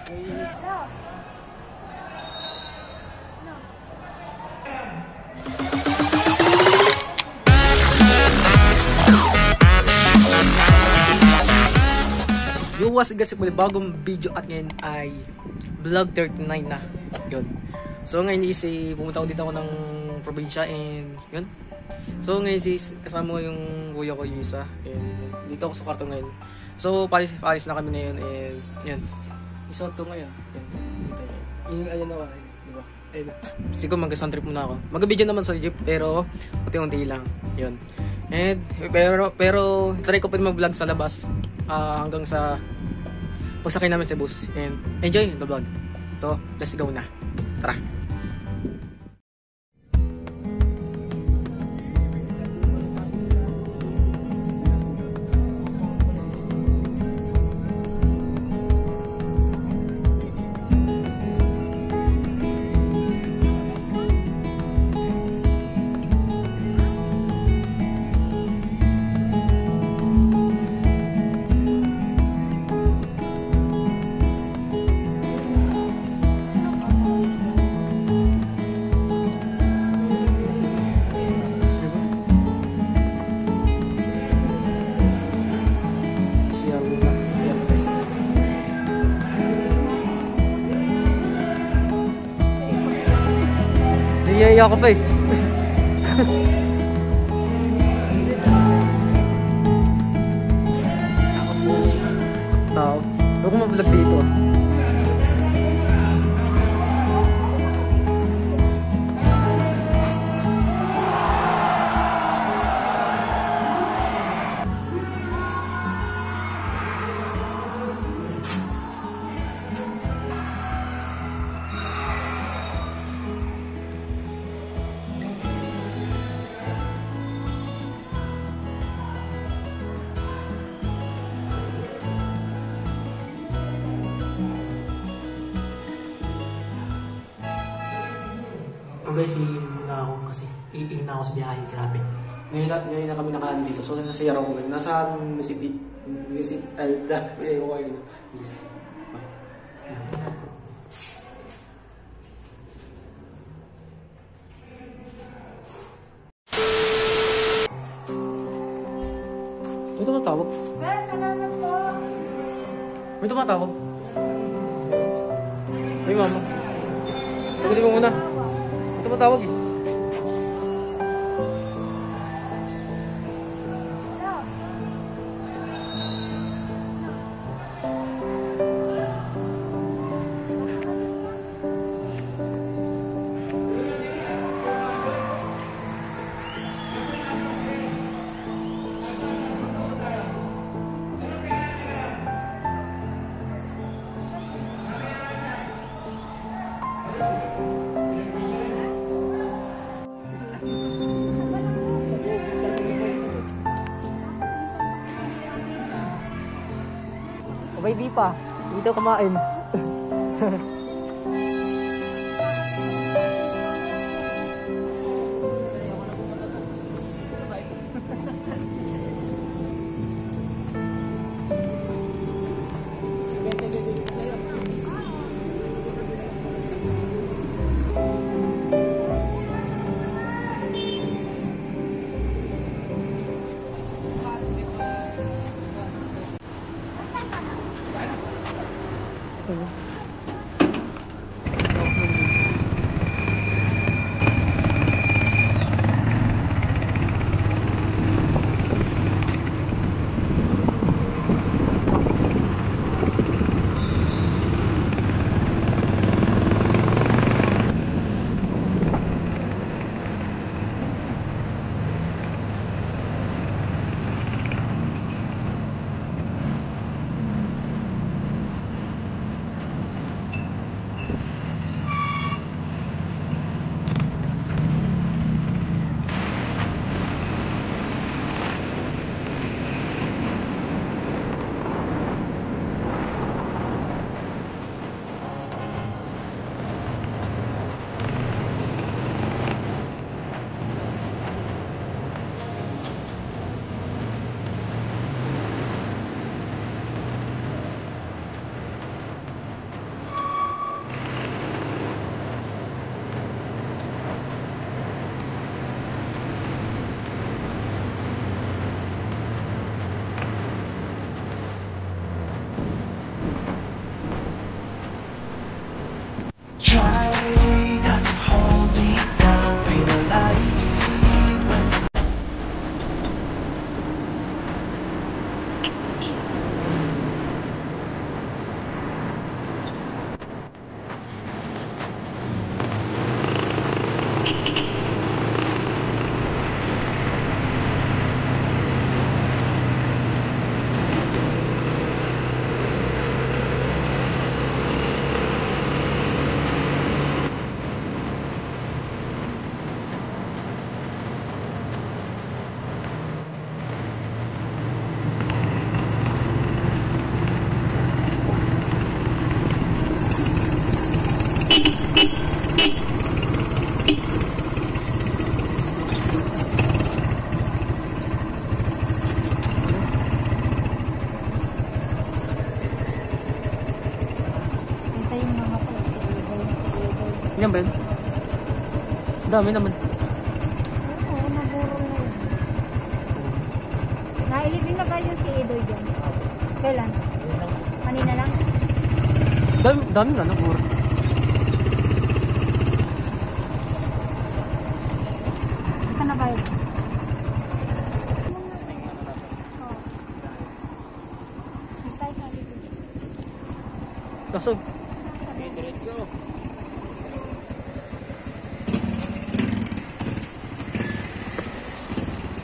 Yo, what's up guys, bagong video at ngayon ay vlog 39 na. Yun. So ngayon is pumunta ko dito ako ng probinsya and yun. So ngayon kasama mo yung kuya ko yung isa and dito ako sa kwarto ngayon. So palis na kami ngayon and yun. Isuot ko ngayon. Yung ayun na ako, diba? Ayun. Siguro mag-isang trip muna ako. Mag-video naman sa jeep pero unti-unti lang. Yun. And pero try ko pa mag-vlog sa labas hanggang sa pagsakay namin sa bus and enjoy the vlog. So let's go na. Tara. Naiiyak ako pa eh. Tao. Huwag ko mabulag dito. Guys, na ako kasi iingin na ako sa biyahe, grabe. Ngayon na kami nakaano dito. So nasa Sierra ko ngayon. Nasa Mississippi. May tumatawag. Salamat po. May tumatawag. Ay mama. Sagutin mo muna. Tumatawag eh. Abay di pa. Dito kumain. ba yun? Dami naman. Oo, naburo na yun. Nailibing na ba yung si Edoy dyan? Kailan? Kanina lang? Dami nga, naburo. Saan na ba yun? Lasog.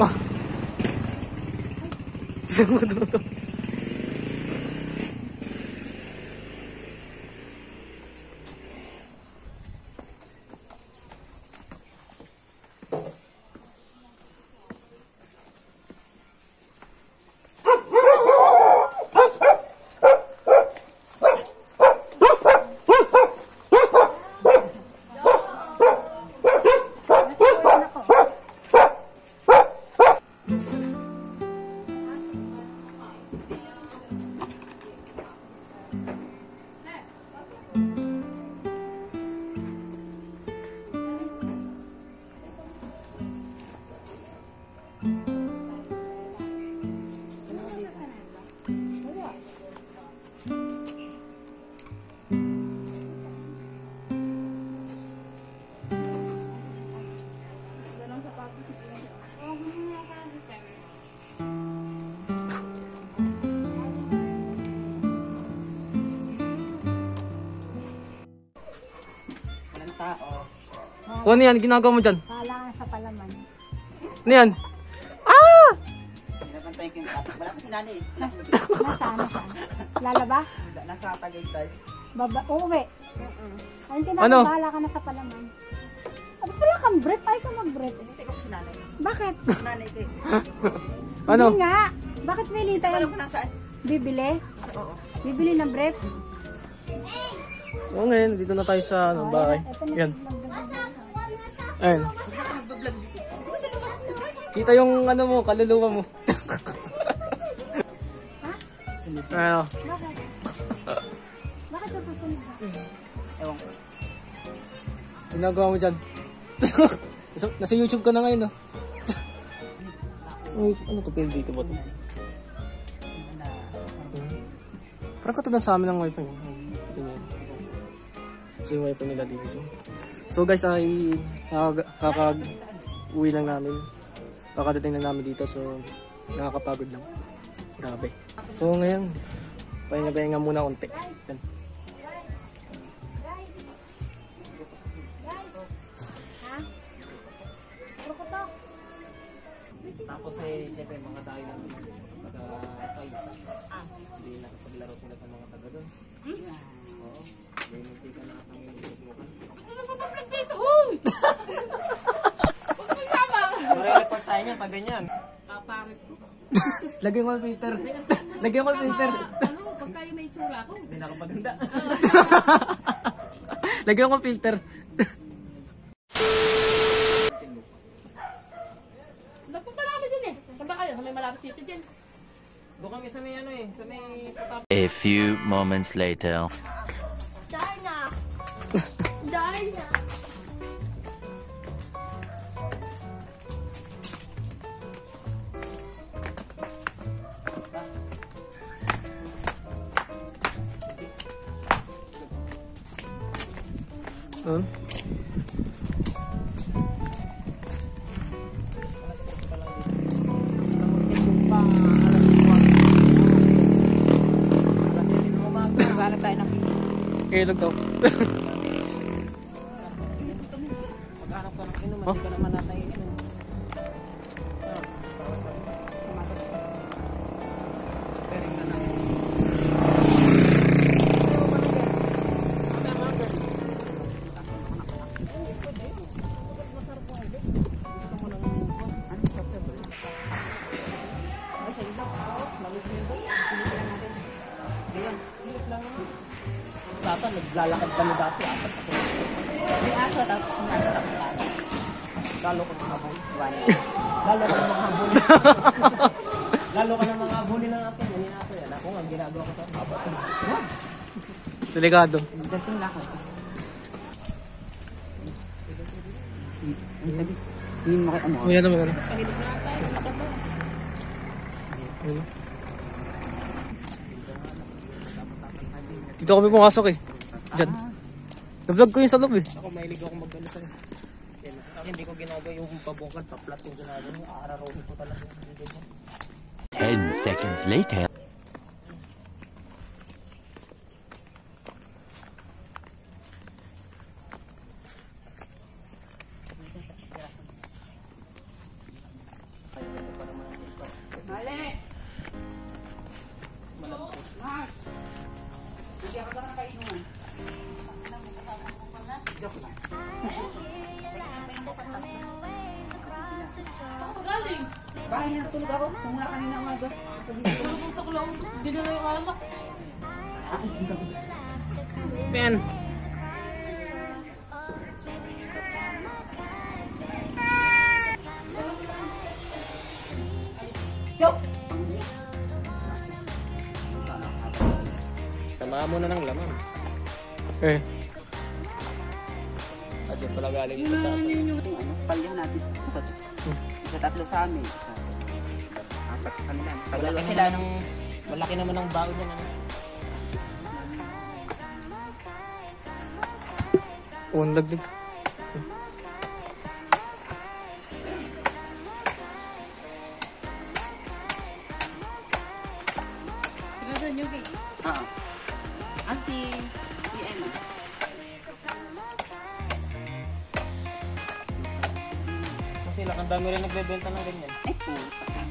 Ah. Segundo. O, ano yan? Ginagawa mo dyan? Kala sa palaman. Ano yan? Ah! Pinapantay ko yung atak. Wala kasi nanay eh. Nasaan? Lalaba? Nasa Tagaytay. Uuwi. Ang Ano? bahala ka na sa palaman. Ano pala kang brief? Ay ka mag-brief. Hindi ko si nanay. Bakit? Nanay ko eh. Ano? Hindi nga. Bakit nilita Alam yun? ko nasaan. Bibili? Oo. Bibili ng brief? O, ngayon, dito na tayo sa ano, bahay. Ito na. Yan. Ayun. Hindi ako magbablog dito. Hindi ko sila mas. Kita yung ano mo, kaluluwa mo. Ha? Ano? Bakit? Bakit ito susunod? Ewan ko. Ginagawa mo dyan. Nasa YouTube ka na ngayon, no? So, ano to, pwede dito ba ito? Parang katulad sa amin ng wifi. Ito niya. So, yung wifi nila dito. So, guys, ay kakag-uwi lang namin. Kakadating lang namin dito. So, nakakapagod lang. Grabe. So, ngayon, pahinga-pahinga muna unti. Yan. Tapos siyempre mga tayo ng taga-5. Hindi nakapaglaro sila sa mga taga doon. Oo. Hindi muntika na kami nilutlukan. Nagpapaglag dito! Hoy! Huwag mo sama! Mare-report tayo niyan pag ganyan. Papangit ko. Lagyan ko filter. Lagyan ko filter. Ano, pag kayo may tsura ko. Hindi nakapaganda. Lagyan ko filter. Nagpunta na kami dun eh. Saan ba kayo? Sa may malapit dito dyan. Doon kami sa may ano eh. Sa may patap. A few moments later. Darna! Darna! Bahala tayo ng Ilog daw. maghanap ka ng inuman. Hindi ka naman natin inuman. Data, naglalakad kami dati. Apat ako. May aso tapos may aso tapos tayo. Lalo ko mahabol. Lalo ka ng mga habon. Lalo ka ng mga habulin ng aso. Yan yung aso yan. Ako nga, ginagawa ko sa apat. Delikado. Ganting lakad. Hindi mo kaya ano. Wala naman ano. Ayun. Dito kami pumasok eh. Diyan. Na-vlog ko yung sa loob eh. Ako mahilig ako mag-ano sa'yo. Hindi ko ginagawa yung pabungkad, pa-flat yung ginagawa. Aararawin ko talaga. 10 seconds later. Bahay na natulog ako. Kumula kanina umaga. Pumunta ko lang. Dinala yung alak. Ben! Yo! Samahan mo na ng laman. Eh. Kasi pala galing ito sa atin. Ano, palyahan natin. Isa tatlo sa amin. Apat kanila. Paglalaki sila ng... Malaki naman ang baon yan. Ano? Ang dagdag. Pinadaan yung cake. Oo. Si Emma. Kasi ang dami rin nagbebenta ng ganyan. Ay, puta.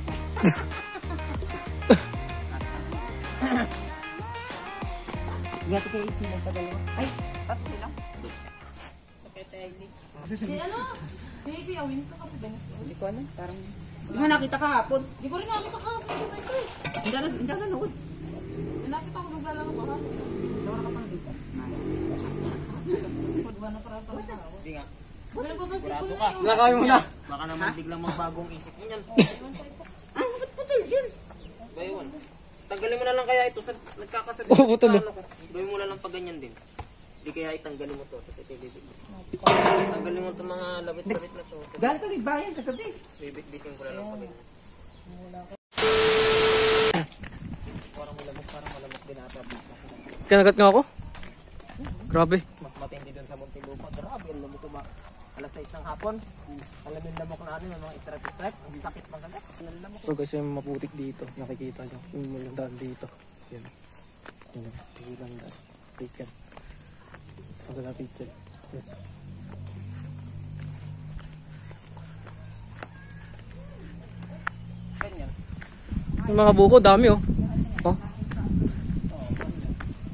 Gati kayo isilang sa dalawa. Ay, tatlo lang. Si ano? Baby, awin ka kasi ba? Hindi ko alam. Parang... Hindi nga nakita kahapon. Hindi ko rin nakita kahapon. Hindi na nanood. Nakita ko naglalaro ka ha. Dawara ka pang dito. Pagwa na para pa. Hindi nga. Wala pa ba si Sigurado Kuya ka. yun? Nakakain mo na. Baka naman biglang magbagong isip mo yan. Ah, ba't putol yun? Bayon. Tanggalin mo na lang kaya ito sa nagkakasabi. Oo, putol eh. Gawin mo na lang pag ganyan din. Hindi kaya itanggalin mo to. Tapos itibibig mo. Tanggalin mo itong mga labit-labit na to. Galing kami bayan kagabi. Bibit-bitin ko na lang pag ganyan. Parang malamok din ata. Kinagat nga ako. Grabe. Mas matindi dun sa Muntinlupa. Grabe, ang lamok ko ba? Alas 6 ng hapon. Alam yung lamok na ano, yung mga strap-strap. Ang sakit mga gagat. Ang lamok. So guys, yung maputik dito. Nakikita nyo. Yung malandaan dito. Yan. Yan. Tigilan daan. Take yan. Pagkalapit yan. Yan. Ganyan. Yung mga buko, dami oh. Oh.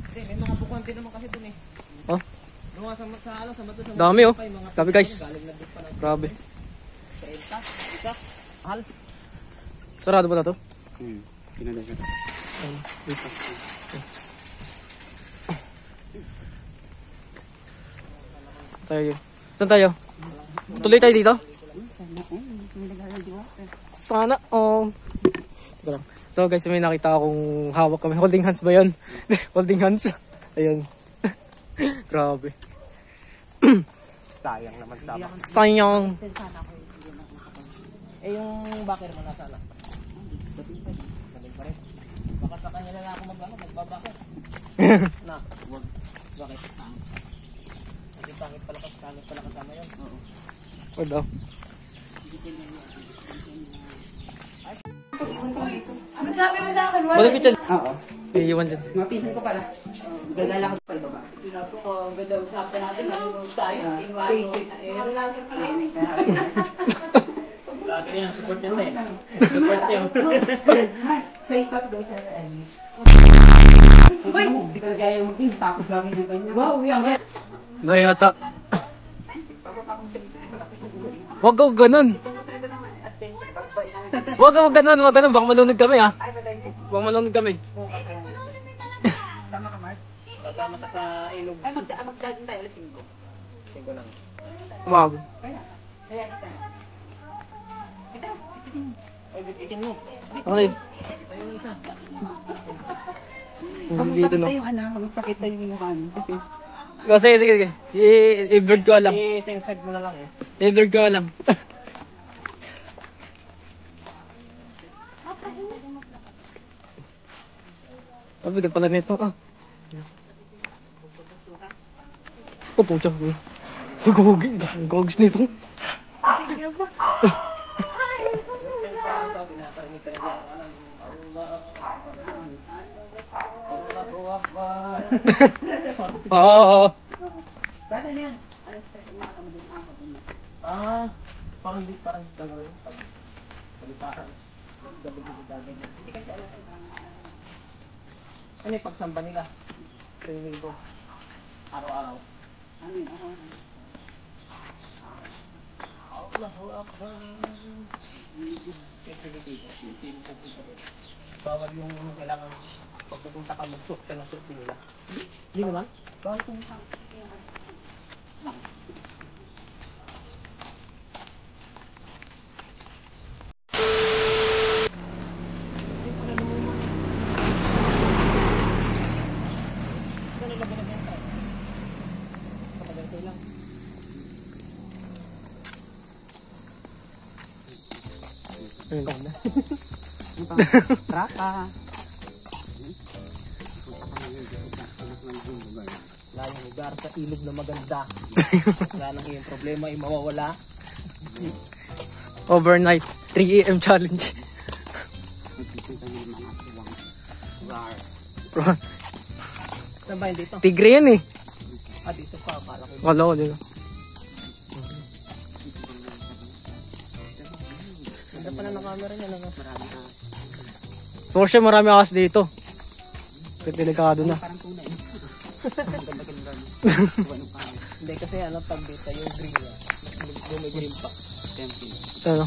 Kasi may mga bukuan din naman kasi dun eh. Oh. Gawa sa ano, sa mato. Dami oh. Grabe guys. Galing na dun pa ng Grabe. 30. Isa. Mahal. Sarado ba na to? Kinala siya. Dito. Tayo yun. Saan tayo? Tuloy tayo dito? Sana, may naglalagwa. Sana, oh. Teka lang. So guys, may nakita akong hawak kami. Holding hands ba yun? Holding hands. Ayun. Grabe. Sayang naman sama. Sayang. Eh yung bakir mo nasa na? Galing pa rin. Baka sa kanya na lang ako magbabakir. Na, wag. Bakit? Hindi pangit pala kasama yun. Oo. Wag daw. Ano sabi mo sa akin? Wala ko dyan. Oo. Iiwan dyan. Mga pinsan ko pala. Gagalakad pa ibaba. Sinabi ko, ganda usapan natin. Nalulog tayo. Ano lagi pala yun eh. Lagi yan, support yan eh. Support niyo. Sa ipat daw siya na ano. Hindi ka gaya mo din. Tapos lang yung kanya. Wow, yan. Nayata. Wag ka ganun. Wag ka ganun. Wag ganun. Baka malunod kami ha. Baka malunod kami. Tama ka, Mars? Kasama sa ilog. Ay, magdadin tayo alas 5. 5 lang. Wag. Ay, itin mo. Okay. Dito no. Yung anak, magpakita yung mukha mo. Kasi Sige. I-vlog ko alam. I-sensor mo na lang eh. I-vlog ko alam. Mabigat pala nito. Ah. Oh, pucha. Gagawagis nito. Sige ba? Oo. Ah, parang di parang gagawin. Paliparan. Gabi-gabi. Ano yung pagsamba nila? 3,000. Araw-araw. Ano yun? Allahu Akbar. Bawal yung kailangan pagpupunta ka magsuot ka ng suot nila. Hindi naman? Bawal pumunta. Ayun lang na. Trapa. Layong lugar sa ilog na maganda. Wala nang iyong problema ay mawawala. Overnight 3 AM challenge. Nagtitinta ng mga tuwang. Rar. Saan ba yun dito? Tigre yan eh. Ah, dito pa. Akala ko. Wala ko dito. Ganda pala ng camera niya. Marami na. So siya marami akas dito. Delikado na. Parang tunay. Ang ganda-ganda. Tuwan ng pangit. Hindi kasi ano tag dito yung green niya. May green pa. Tempting. Ano?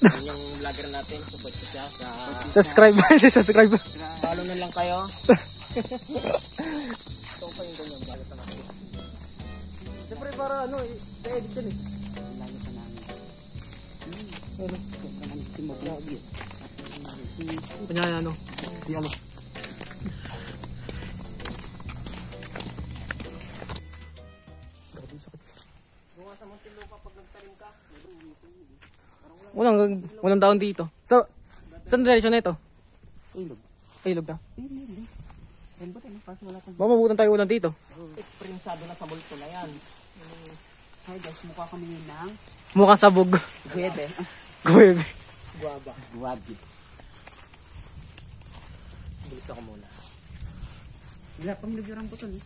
Yun yung vlogger natin. Support ko siya sa... Subscribe. Subscribe. Follow na lang kayo. Ito pa yung ganyan. Balit na natin. Siyempre para ano, i-edit yan eh. Lalo pa namin. Ano? Sobrang ang timog. Kanya ano. Di ano. Walang daon dito. So, saan direksyon na ito? Ilog. Ilog na. Hindi. Yan ba tayo? Parang wala kang... Baka mabutan tayo ulan dito. Experienceado na sa multo na yan. Hi guys, mukha kami yun ng... Mukhang sabog. Guwebe. Guwebe. Guaba. Guwabi. Bilis ako muna. Wala pang ilog yung rambutan eh.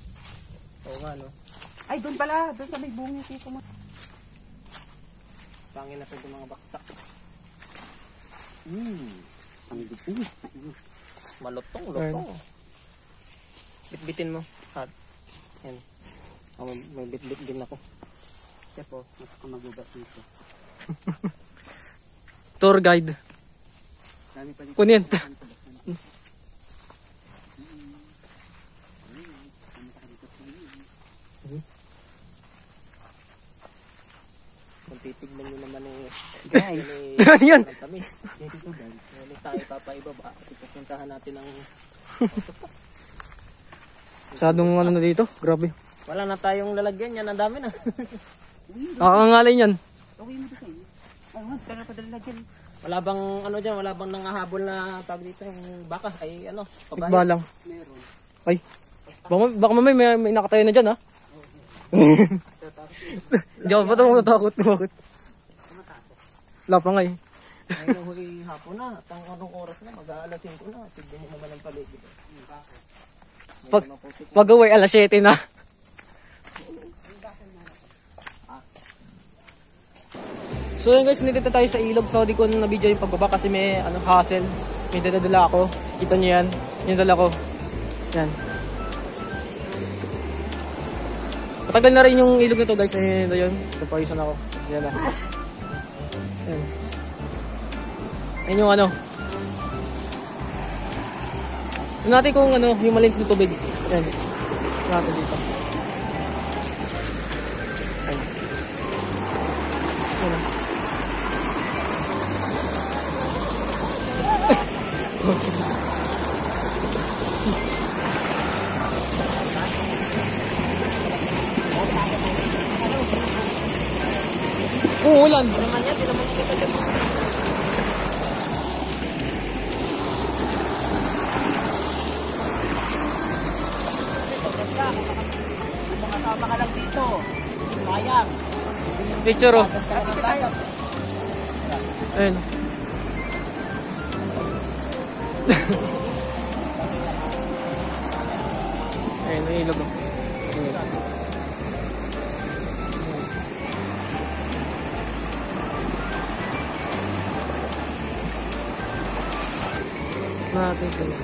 Oo nga no. Ay, doon pala. Doon sa may buong yung tito mo. Pangin na ito yung mga baksak. Ang dito. Malutong, lutong. Bitbitin mo. Hat. Yan. Oh, may bitbit din ako. Siya po, mas kamagugat dito. Tour guide. Dami pa dito. Kunin. Kung titignan nyo naman eh. Guys. Ano yan? Kami. Dito guys. Hindi tayo papaibaba. Ipupuntahan natin ang... Masyadong ano na dito. Grabe. Wala na tayong lalagyan yan. Ang dami na. Nakakangalay yan. Okay mo dito eh. Ay, wag ka na padala dyan. Wala bang ano dyan? Wala bang nangahabol na tawag dito yung baka? Ay ano? Pabahay? Balang. Meron. Ay. Baka mamay may nakatayo na dyan ha. Hindi ako pa natatakot. Bakit? Wala pa nga eh. Ngayon ang huli hapon na. At ang anong oras na? Mag-aalasin ko na. Tignan naman ang paligid. Pag-uwi alas 7 na. So yun guys, nandito tayo sa ilog. So di ko na video yung pagbaba kasi may hassle. May dala ako. Kita nyo yan. Yung dala ko. Yan. Matagal na rin yung ilog nito guys. Ayun, yun. Napawisan ako. Kasi yan na. Ayan. Ayun yung ano. Tignan natin kung ano, yung malinis ng tubig. Ayan. Tignan natin dito. Ayan. Ayan. Uulan. Picture oh. Ayun. Ayun, may ilog oh. Natin sila.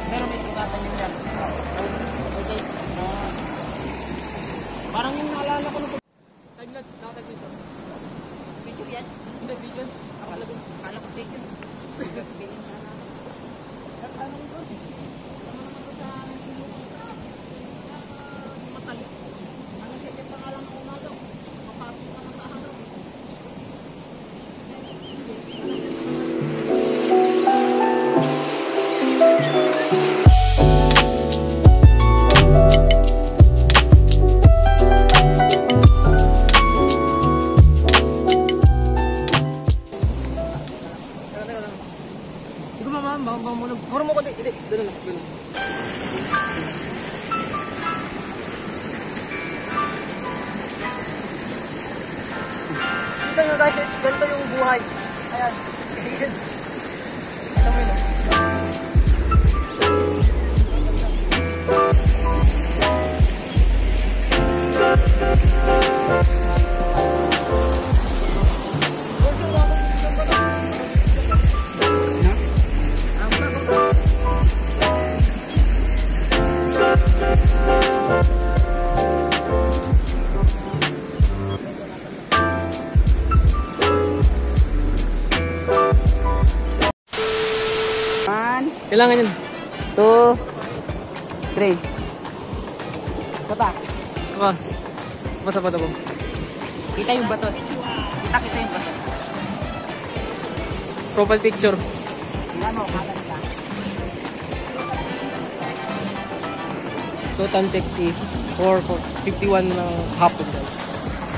Pero may sugatan yung yan. Okay. Parang yung naalala ko na Time lapse, nakatag dito. video yan. Hindi, video. Akala ko video. Hindi ko mama, baka muna. Puro mo ko, hindi. Doon lang, doon. Ito nyo guys, ganito yung buhay. Ayan. Ito mo yun. Kailangan yun. 2, 3. Bata. Aba, masa pa ito po. Kita yung bato. Kita yung bato. Profile picture. Tingnan mo, maganda. So, time check is 4:51 ng hapon guys.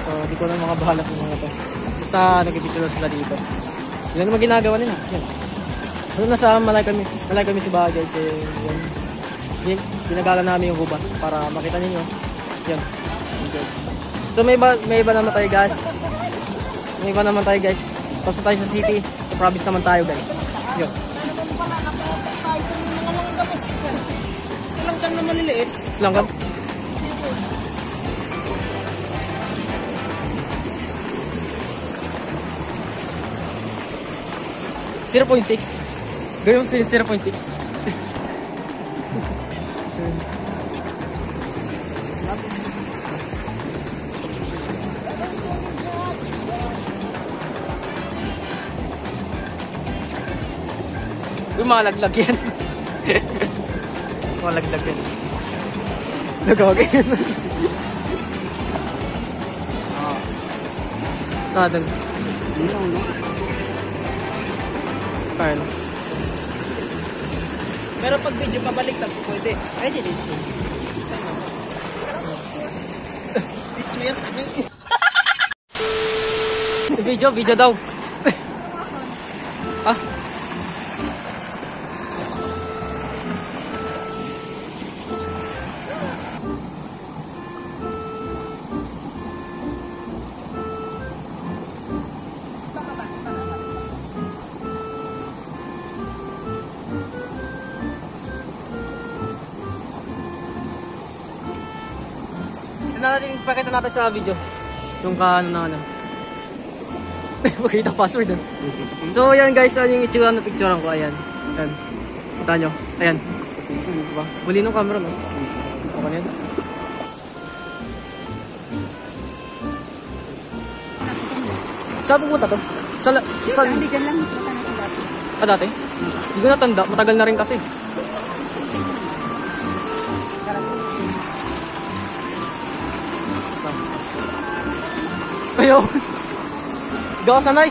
So, di ko na mga bahala ng mga ito. Basta nag-picture na sila dito. Yan naman ginagawa nila. Yan. So, nasa malay kami si Baha guys. Yan. Ginagala namin yung gubat para makita ninyo. Yan. So, may iba naman tayo guys. Tapos tayo sa city. Sa province naman tayo guys. Yun. Ilang kan na maliliit. Lang ka? .6. Gawin mo 0.6. Uy, malaglag yan. Malaglag yan. Nagawag yan. Nadal. Kaya. Pero pag video pabalik po pwede. Pwede din. Video yan. Video daw. Ah. Pakita natin sa video yung ano na ano. Pakita password eh. So ayan guys, yung itsura na picturean ko, ayan. Ayan. Kita nyo, ayan. Diba? Huli ng camera no? Okay yan. Saan pupunta to? Hindi dyan lang. Ah, dati? Hindi ko natanda, matagal na rin kasi. Ayaw. Hindi ako sanay.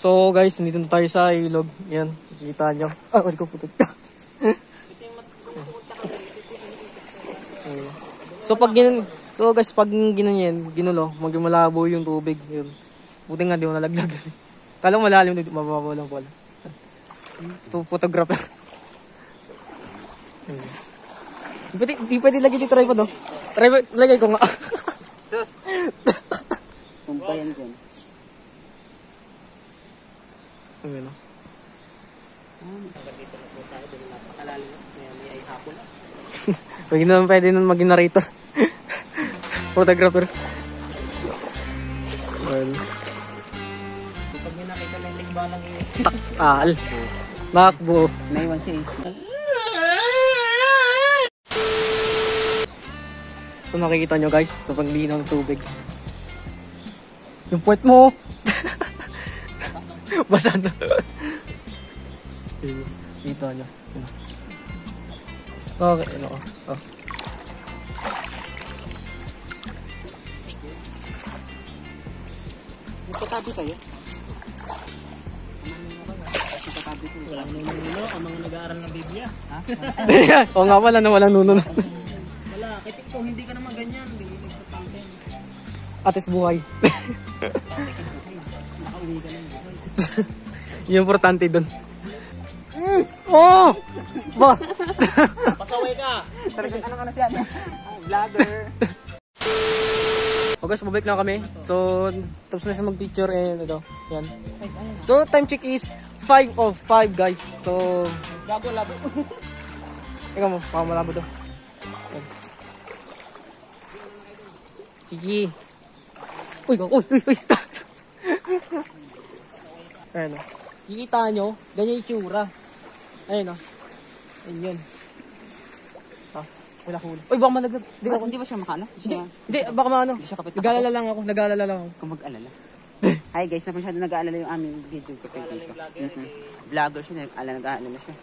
So guys, nandito na tayo sa ilog. Yan, kita nyo. Ah, wala ko putot. So pag ginanyan, ginulo, maging malabo yung tubig. Yun. Buti nga di mo nalaglag. Kala mo malalim, mababaw lang pala. Ito, photographer. Di pwede lagi dito tripod, no? Tripod, lagay ko nga. Sus! Kumpayan ko. Ano? Dito na po tayo, dito napakalalim. May ay hapon na. Pwede naman pwede naman maging narrator. Photographer. Well. Pag may nakita lang tigbalang yun. Takal. Nakbo. Naiwan siya. So nakikita nyo guys, sa paglinaw ng tubig. Yung puwet mo! Basa na. Dito nyo. Okay, ano ko. Oh. Magkatabi kayo? Magkatabi ko. Wala na yung nuno, ang mga nag-aaral ng Biblia. Ha? Oo nga pala na walang nuno na. Wala, kitik ko, hindi ka naman ganyan. Hindi mo nagpapante. Atis buhay. Nakauwi ka lang. Yung importante doon. Oh! Ba! Pasaway ka! Talagang ano ka na siya? Vlogger. O guys, babalik na kami. So, tapos na sa mag-picture and ito. Yan. So, time check is 5 of 5 guys. So, Gago, labo. ikaw mo, pakamalabo to. Yan. Sige. Uy, uy, uy, uy. Ayan o. Kikita nyo, ganyan yung tsura. Ayan o. Ayan. Ah, wala huli. Uy, baka malaglag. Hindi ba siya makano? Hindi, baka maano. Hindi siya kapit na Nag-aalala lang ako, nag-aalala lang ako. Kung mag-alala. Hi guys, na masyado nag-aalala yung aming video ko dito. Vlogger siya, nag-aalala siya.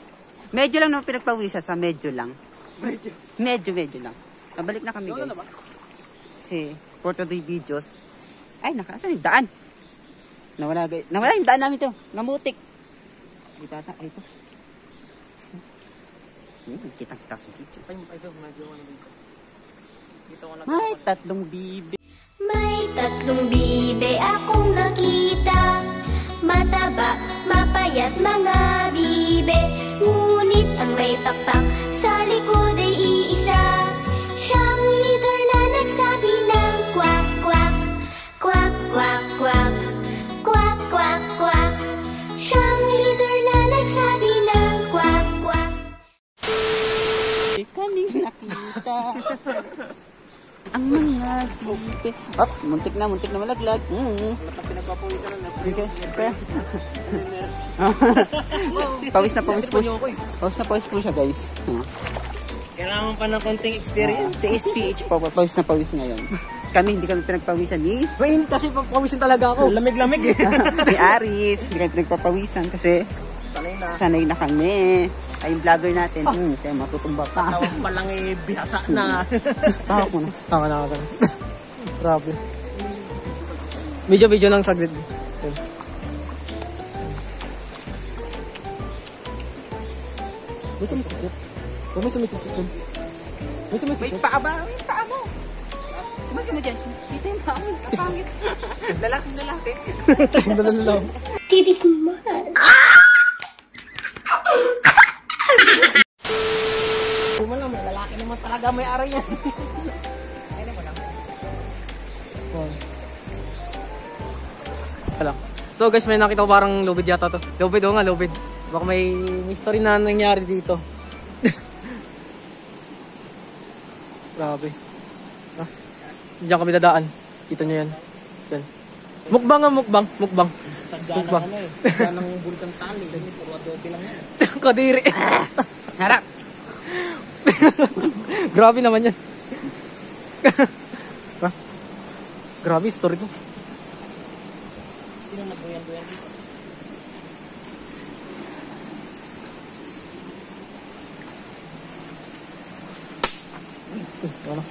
Medyo lang naman pinagpawisan sa medyo lang. Medyo lang. Nabalik na kami guys. Kasi for today videos, ay saan yung daan? Nawala guys. Nawala yung daan namin to. Namutik. Dito ata, ito. Kitang-kita sa video. May tatlong bibi. May tatlong bibe akong nakita, mataba, mapayat mga bibe. Ngunit ang may pakpak sa likod ay iisa. Siyang leader na nagsabi ng kwak, kwak, kwak, kwak, kwak, kwak, kwak, kwak. Siyang leader na nagsabi ng kwak, kwak. Kaming nakita. Ang mga bibe. Hop, muntik na malaglag. Pinagpapawisan lang. Pawis na pawis po. Pawis na pawis po siya guys. Kailangan pa ng konting experience. Sa SPH po, pawis na pawis ngayon. Kami hindi kami pinagpawisan ni Rain, kasi papawisin talaga ako. Lamig-lamig eh. ni Aris. Hindi kami pinagpapawisan kasi sanay na kami. Ay, yung vlogger natin. Kaya matutumba pa. Tawag pa lang eh, bihasa na. Tawag mo na. Tama na ako. Grabe. Video lang saglit. Yun. Gusto mo sikit? Huwag mo sumisikit yun. Gusto mo Wait, sikit? paa ba? Paa mo. Kumaga mo dyan. Dito yung paa mo. Kapangit. Lalaki. Sandala lang. Titikman. Naman lang, lalaki naman talaga may aray yan. Wala. So guys, may nakita ko parang lubid yata to. Lubid o nga, lubid. Baka may story na nangyari dito. Grabe. Ah, diyan kami dadaan. Kita nyo yan. Diyan. Mukbang nga, mukbang. Sadya Mukbang. ng ano eh. Sadya ng bulkan tali. Puro adobe lang yan. Kadiri. Harap. Grabe naman yan. Ha? Grabe story ko. Sino nagbuyan-buyan dito? Ano?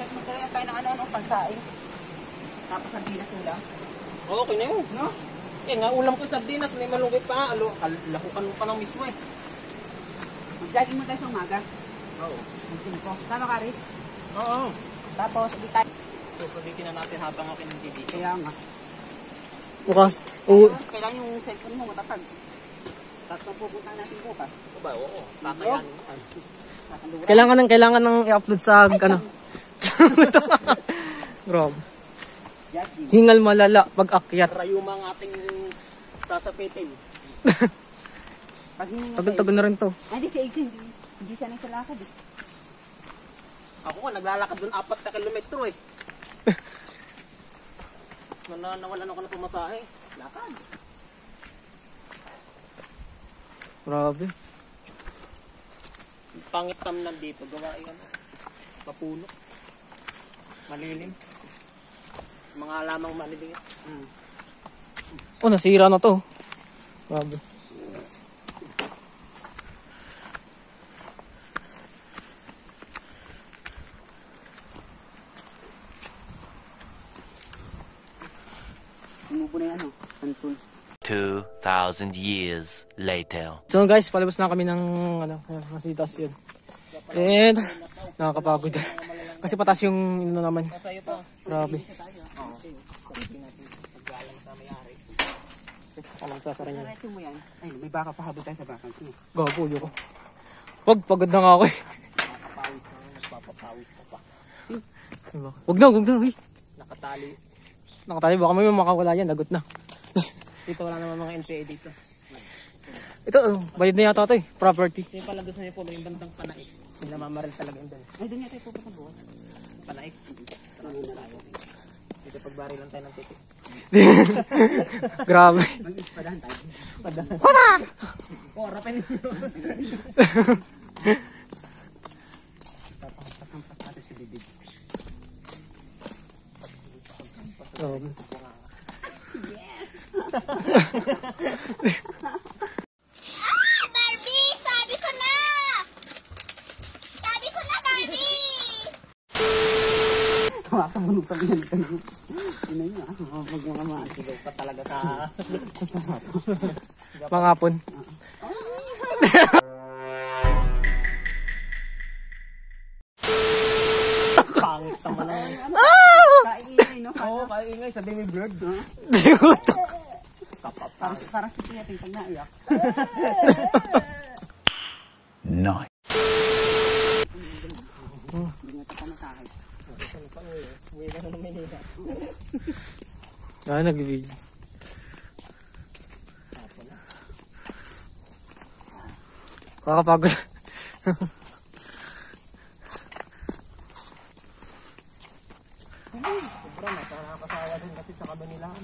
Magkaya tayo ng ano, pagsaing. Tapos sardinas ulam. Oo, okay na yun. No? Eh, nga ulam ko sardinas, may malunggay pa. Lakukan mo pa ng mismo eh. Mag-jogging mo tayo sa umaga. Oo. Mag-gym ko. Tama ka, Riz? Oo. Tapos, di tayo. Susulitin na natin habang ako ng dito. Kaya nga. Bukas. Oo. Kailangan yung cellphone mo matatag. Tapos pupunta natin bukas. Ba, oo. Kakayanin mo. Kailangan ng i-upload sa ano. Grabe. Jogging. Hingal malala pag akyat. Rayuma ang ating sasapitin. Pag hindi Tagal-tagal na rin to. Hindi si Ace, hindi siya nang salakad eh. Ako nga, naglalakad doon 4 na kilometro eh. Nawalan ako na pumasahe. Lakad. Grabe. Pangit tam nandito. Gawain ano. Papuno. Malilim. Mga lamang maliliit. Oh, nasira na to. Grabe. Umubo na yan, Antul. 2,000 years later. So guys, palabas na kami ng masitas yun. And nakakapagod. Kasi patas yung ano naman. Sa'yo pa. Grabe. Anong sasara niya? Diretso mo yan. Ay, may baka pahabol tayo sa bakal. Gago yun ko. Wag, pagod na nga ako eh. Nakapawis na. Nagpapapawis ka pa. Wag na. Uy. Nakatali. Nakatali, baka may makawala yan. Lagot na. Dito wala naman mga NPA dito. Ito, bayad na yata ito eh. Property. Yung pala doon sa niyo po, yung bandang panaik. Yung namamaril talaga yung doon. Ay, doon yata yung pupunta bukas. Panaik. Dito pagbari lang tayo ng titik. Grabe. Mag-ispadahan tayo. Oh, rapin ninyo. Pasampas natin si Bibig. Grabe. Barbie! Sabi ko na! Sabi ko na, Barbie! Kakamunong kami yan. Sino yun Huwag mga mga. Sigaw pa talaga sa... Mangapon. Pangit naman lang. Kaingay, no? Oo, kaingay. Sabi may bird. Parang si Tia pag naiyak. Nice. Hindi nga ito pamasahe. Uwi ka na ng Manila. Nag-video. Kakapagod. Sobra na. Nakakasawa din kasi sa Kabanilaan.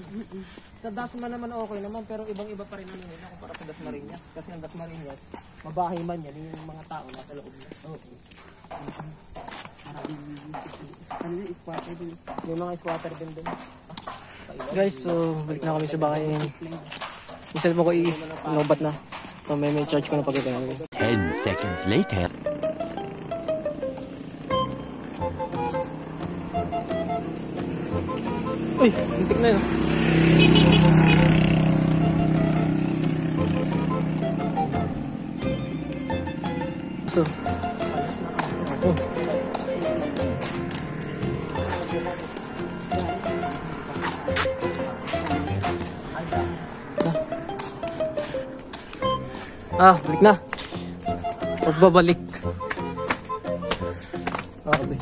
Sa Dasma naman okay naman, pero ibang-iba pa rin ano nila kumpara sa Dasmariñas. Kasi ang Dasmariñas, mabahay man yan, yung mga tao nasa loob niya. Ano yung squatter din? May mga squatter din doon. Guys, so balik na kami sa bahay. Yung cellphone ko lobat na. So may charge ko na pagkakaya. 10 seconds later. Uy, hintik na yun. So, balik na. Pagbabalik. Grabe.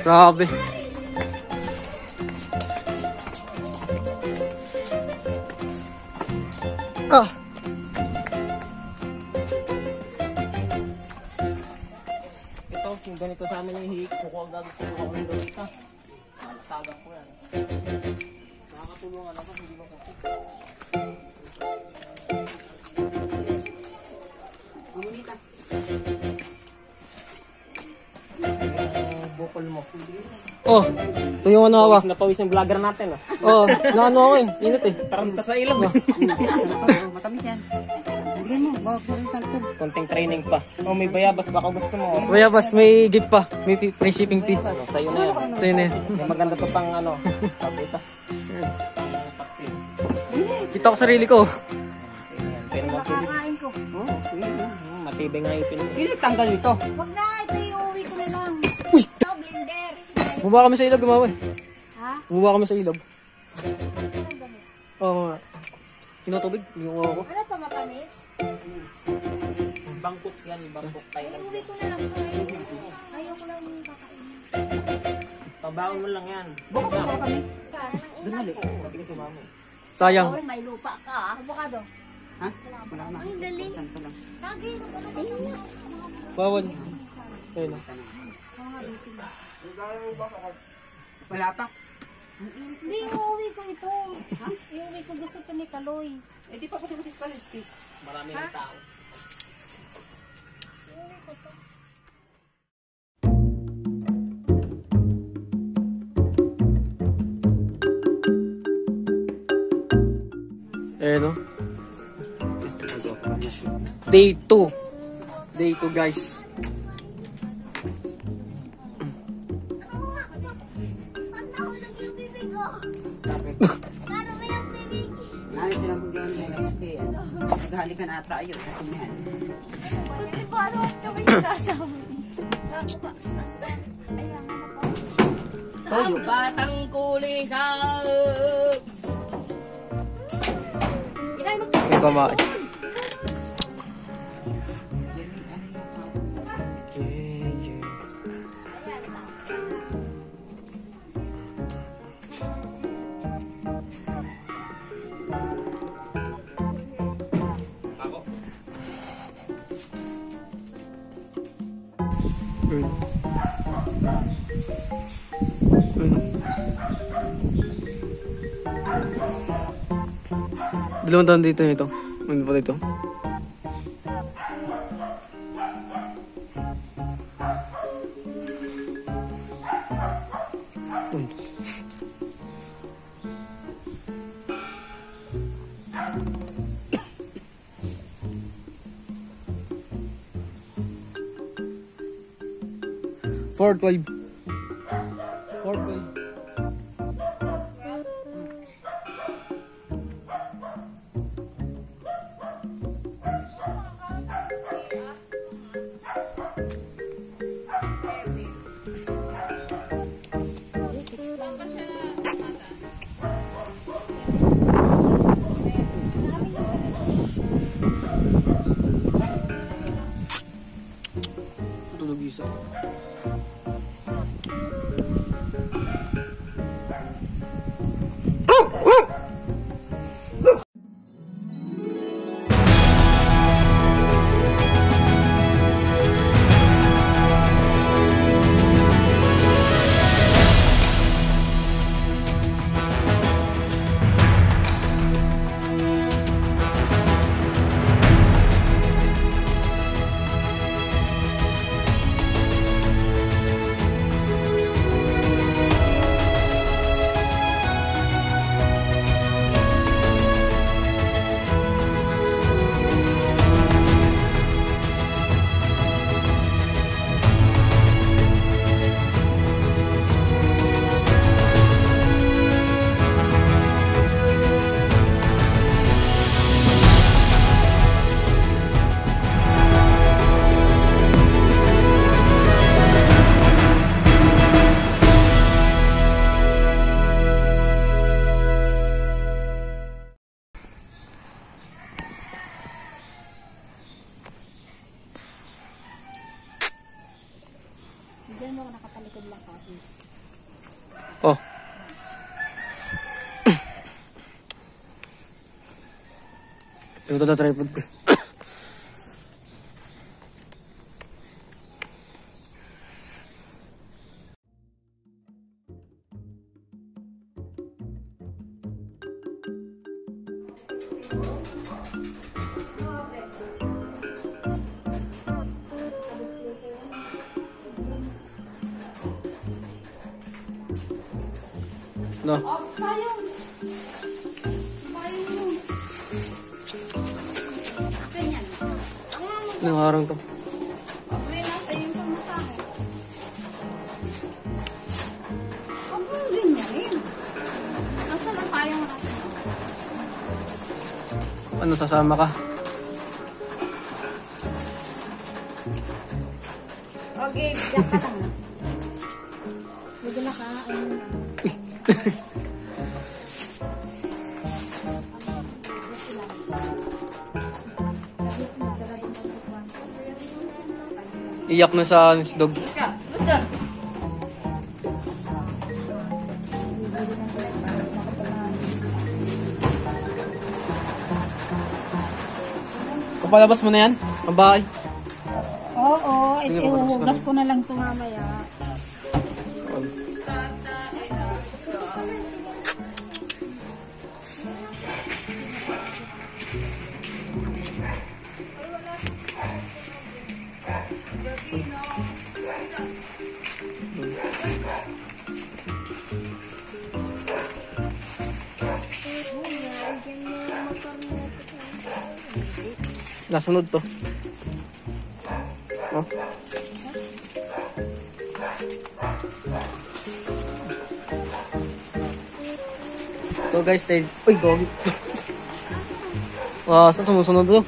Grabe. Ito, yung ganito sa amin yung hihik. Kukuha ang gagawin ko ng lorita. Malatagan ko yan. Nakakatulungan ako, hindi mo kasi. Mamunita. Bukol mo. Oh, ito yung ano hawa. Pawis na pawis yung vlogger natin. Oh, naano ako eh. Init eh. Taranta sa ilog. Matamis yan. Lagyan mo, bawag sa rin santol. Konting training pa. Oh, may bayabas. Baka gusto mo. Bayabas, may gift pa. May free shipping fee. Oh, sa'yo na yan. Sa'yo na yan. May maganda pa pang ano. Dito. Vaccine. Kita ko sarili ko. Sa'yo yan. Pero matibig. Kakain ko. Oh, pwede. Matibig nga ipin. Sino tanggal nito? Wag na, ito iuwi ko na lang. Uy! Ito, blender. Bumaba kami sa ilog, gumawa. Ha? Bumaba kami sa ilog. Oo nga. Kinutubig, yung ako. Ano to, matamis? Bangkok yan. Bangkok tayo. Iuwi ko na lang. Ayaw ko lang kakainin. Pabaon mo lang yan. Bukas na kami. Saan? Doon hali. Sabi si mama. Sayang. Oh, may lupa ka. Avocado. Ha? Wala ka na. Santol lang. Saging. Bawal. Ayun na. Wala pa. Hindi, iuwi ko ito. Ha? Iuwi ko gusto ito ni Kaloy. Eh, di pa kasi butis college. Marami ng tao. Ayun o. Day 2. Day 2 guys. Nari silang kung gawin mo na kasi naghalikan ata ayun. Kasi yan. Paano kami sinasama? Toyo. Batang kulisap. May pamaas. Dalawang taon dito nito. Ano pa dito? Four 12. 412. Tulog isa. Diyan mo nakatalikod lang ka. Oh. Ito na tripod ko. No. Ganyan. Anong harang to? May nasa yung pamasahe. Ang din niya rin. Nasa na kayang natin. Ano, sasama ka? Okay, diyan ka lang. Huwag na ka. Iyak na sa dog. Basta, basta. Papalabas mo na yan? Ang bahay. Oo, Sige, papalabas ko ihuhugas na. ko na lang ito mamaya. Nasunod to. Oh. So guys, stay. Uy, gogi. Saan sumusunod to?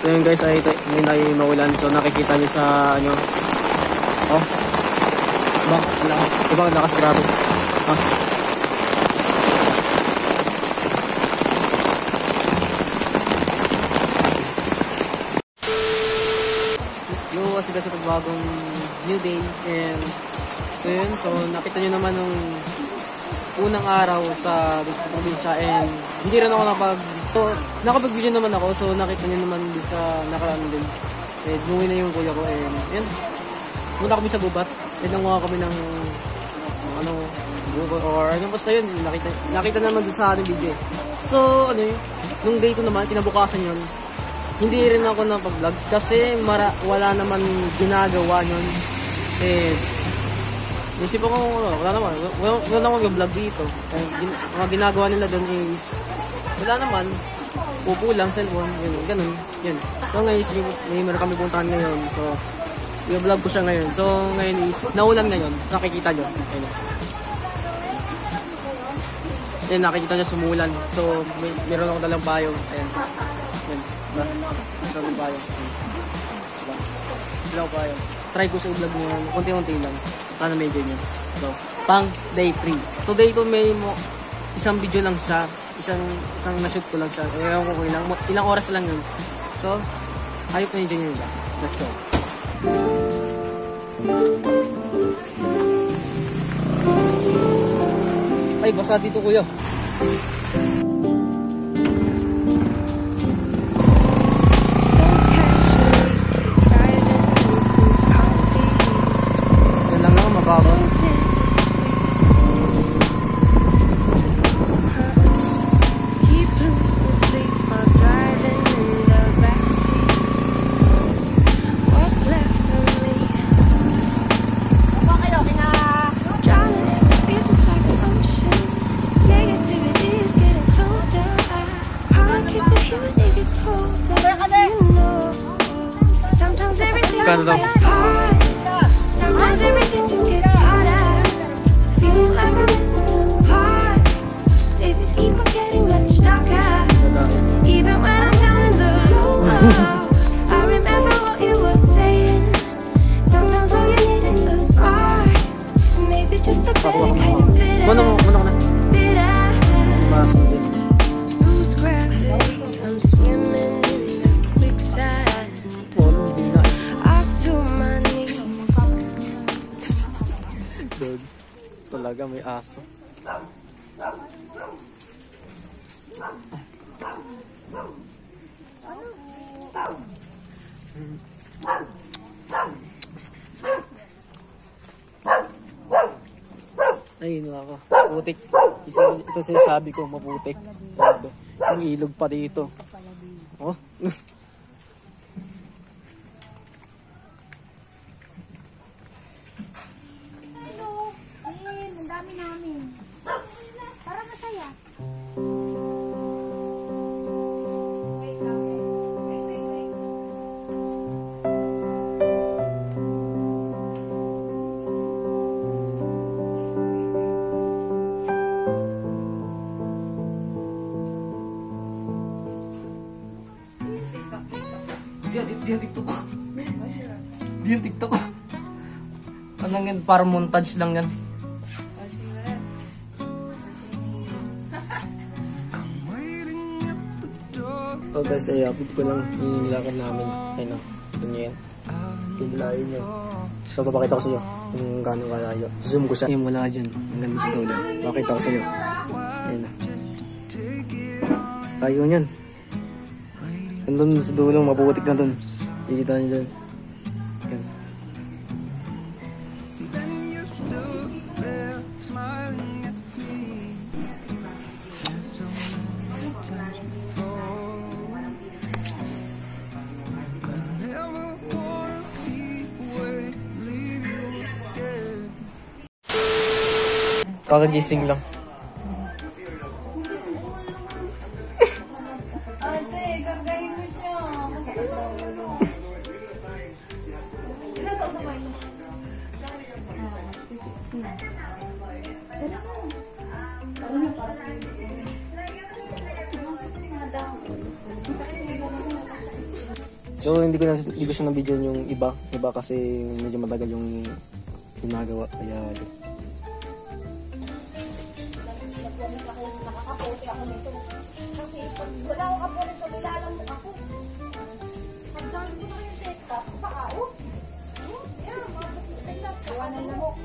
So yun guys, ay hindi tayo maulan. So nakikita nyo sa ano. Oh. Diba ang lakas, grabe. Oh. Yo, kasi sa pagbagong new day. And so yun, so nakita nyo naman nung unang araw sa probinsya, and hindi rin ako nakapag-video naman ako, so nakita niyo naman din sa nakaraan din. Eh, umuwi na yung kuya ko, and yun. Punta kami sa gubat, and nanguha kami ng ano, buko, or ano, basta yun, nakita naman din sa ating video. So, ano yun, nung day 2 naman, kinabukasan yun, hindi rin ako napag-vlog, kasi wala naman ginagawa yun. Eh, isip ako, wala naman mag-vlog dito. Mga ginagawa nila doon is, wala naman, upo lang, cellphone, yun, ganun, yun. So ngayon, may meron kami puntahan ngayon, so, i-vlog ko siya ngayon. So ngayon is, naulan ngayon, nakikita nyo, ayun. Ayun, nakikita nyo sumulan, so, meron ako dalang bayong, ayun. Ayun, diba? Isang bayong, diba? Dalang bayong. Try ko sa i-vlog mo, konti-konti lang. Sana medyo nyo. So, pang day 3. So, day 2 may isang video lang siya. Isang na-shoot ko lang siya. Ewan ko ilang oras lang yun. So, ayok na enjoy nyo. Let's go. Ay, basa dito kuya. Yan lang lang, mababa. Kano daw? Sometimes everything just gets harder. Feeling like I'm missing some parts. Days just keep on getting much darker. Even when I'm down in the low, I remember what you were saying. Sometimes all you need is a spark. Maybe just a better kind of bitter. Bitter. Lose gravity. I'm swimming in the quicksand. Up to my knees. Dog. Talaga may aso. Ay, ako. Putik. Ito sinasabi ko, maputik. Yung ilog pa dito. Oh. Di yung TikTok ko. Di yung TikTok ko. Anong yan? Parang montage lang yan. So guys, ay upload ko lang yung nilakad namin. Ayun o. Ito nyo yan. Yung layo nyo. So papakita ko sa iyo kung gano'ng kalayo. Zoom ko siya. Yung wala dyan. Ang ganda sa dulo. Papakita ko sa iyo. Ayun na. Tayo nyan. Nandun sa dulo. Mapuputik na dun. Ikita nyo dun. Yan. Kakagising lang. Ate, gagayin mo siya. Masakit ang ulo. Ilan taon na ba yun? 16 na. So hindi ko siya na video yung iba kasi medyo matagal yung ginagawa kaya Nakakapote ako nito. Kasi pag wala akong kapo nito, nilalang mo ako. Pag dami ko na yung desktop, pakao. Yan, mga desktop. Kawanan na mo.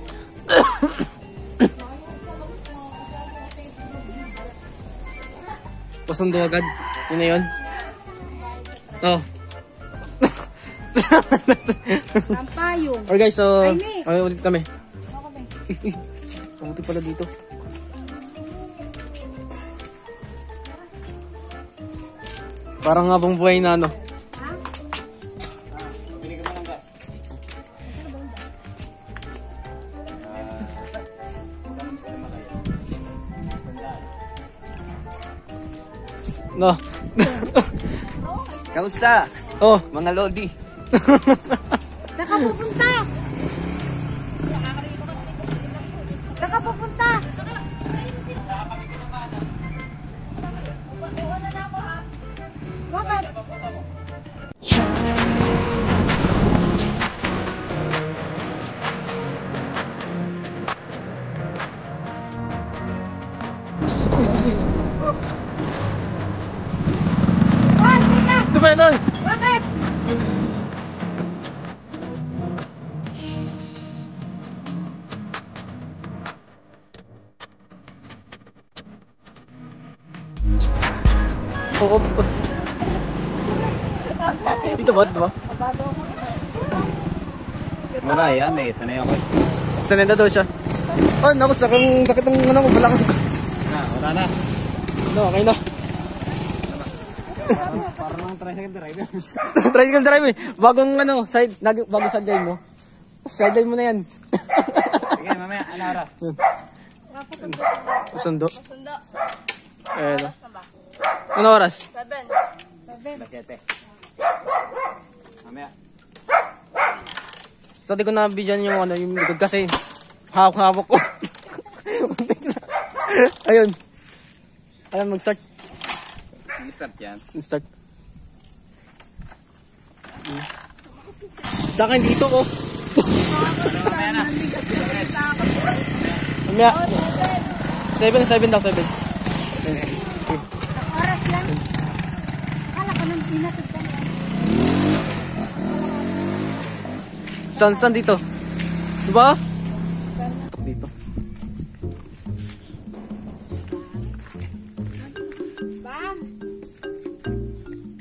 pasundo agad. Yun na yun. Oh. Sampayong. Alright guys, so Ay, ulit kami. Ako ba? Kamuti pala dito. Parang habang buhay na ano. No. Kamusta? Oh, Mga lodi. Saka pupunta. Saka pupunta. Bakit? di ba yun? Bakit? Oh, oops. Dito ba? Dito ba? Wala yan eh. Sanay ako. Sanay na daw siya. Oh, naku, sakit ng ano ko, balakang ko. Wala na. No, okay na. Parang lang tricycle driver. Tricycle drive eh. Bagong ano, bagong sideline mo. Sideline mo na yan. Sige, mamaya. Ano oras? Sundo. Ayan o. Ano oras? 7. Mamaya. So, di ko na-bidyan yung ano, yung likod kasi hawak-hawak ko. Ayun. Alam, mag-start. Start yan. Start. Sa akin dito ko. Mamaya na. Mamaya. 7 daw, 7. Oras lang. Akala ko nang pinatid ka. San dito? Diba? Tok dito. Bang!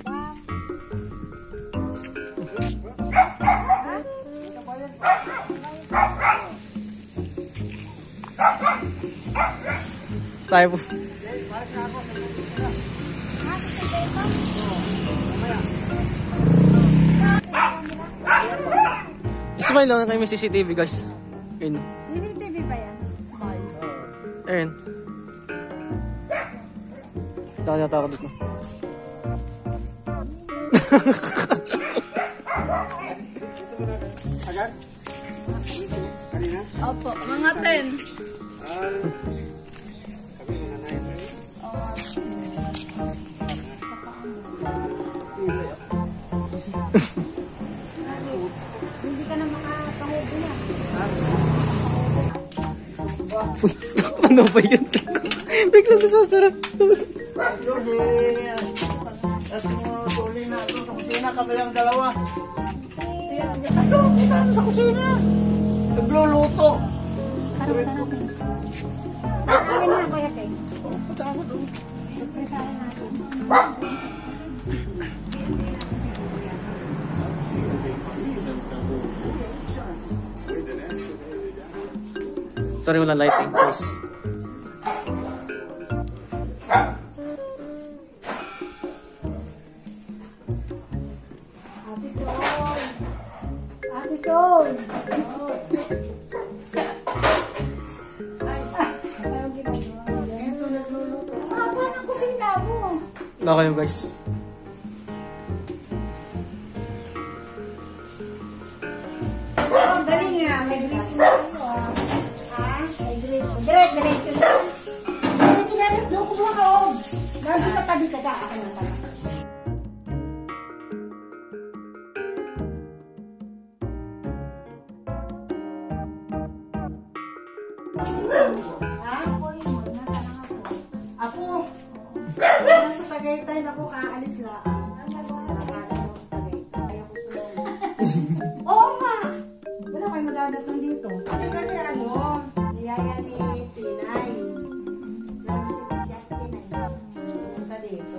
Bang! Sayo po. Ismail lang kayo may CCTV guys. Ayun. CCTV ba yan? Ayun. Nakakatakot dito. Opo, mga 10. Ano ba yun? Biglang nasasarap. At tuloy na ito sa kusina, kami lang dalawa. Ano? Kita ano sa kusina? Nagluluto. Kaya na, Kuya Tek. Punta ako doon. Prepare natin. Sorry, wala lighting, please. Ate Sol! Ate Sol! Ayaw ginagawa. Ito nagluluto. Haba ng kusina mo. Wala kayo, guys. Oh, dali nga. May drink na ako ah. Ah, may drink. Diretso na. Ano sinalas doon? Kumuha ka, Obs. Nandun sa tabi ka ka. Ako lang pala. Ah, ako yun. Nasaan lang ako? Ako. Nasa Tagaytay na ako kaalis lang. Ang gagawa na akala mo sa Tagaytay. Ako sulong. Oo nga! Wala kayo madadatang dito. Kasi ano, niyaya ni Tinay. Lalo si Ate Tinay. Pumunta dito.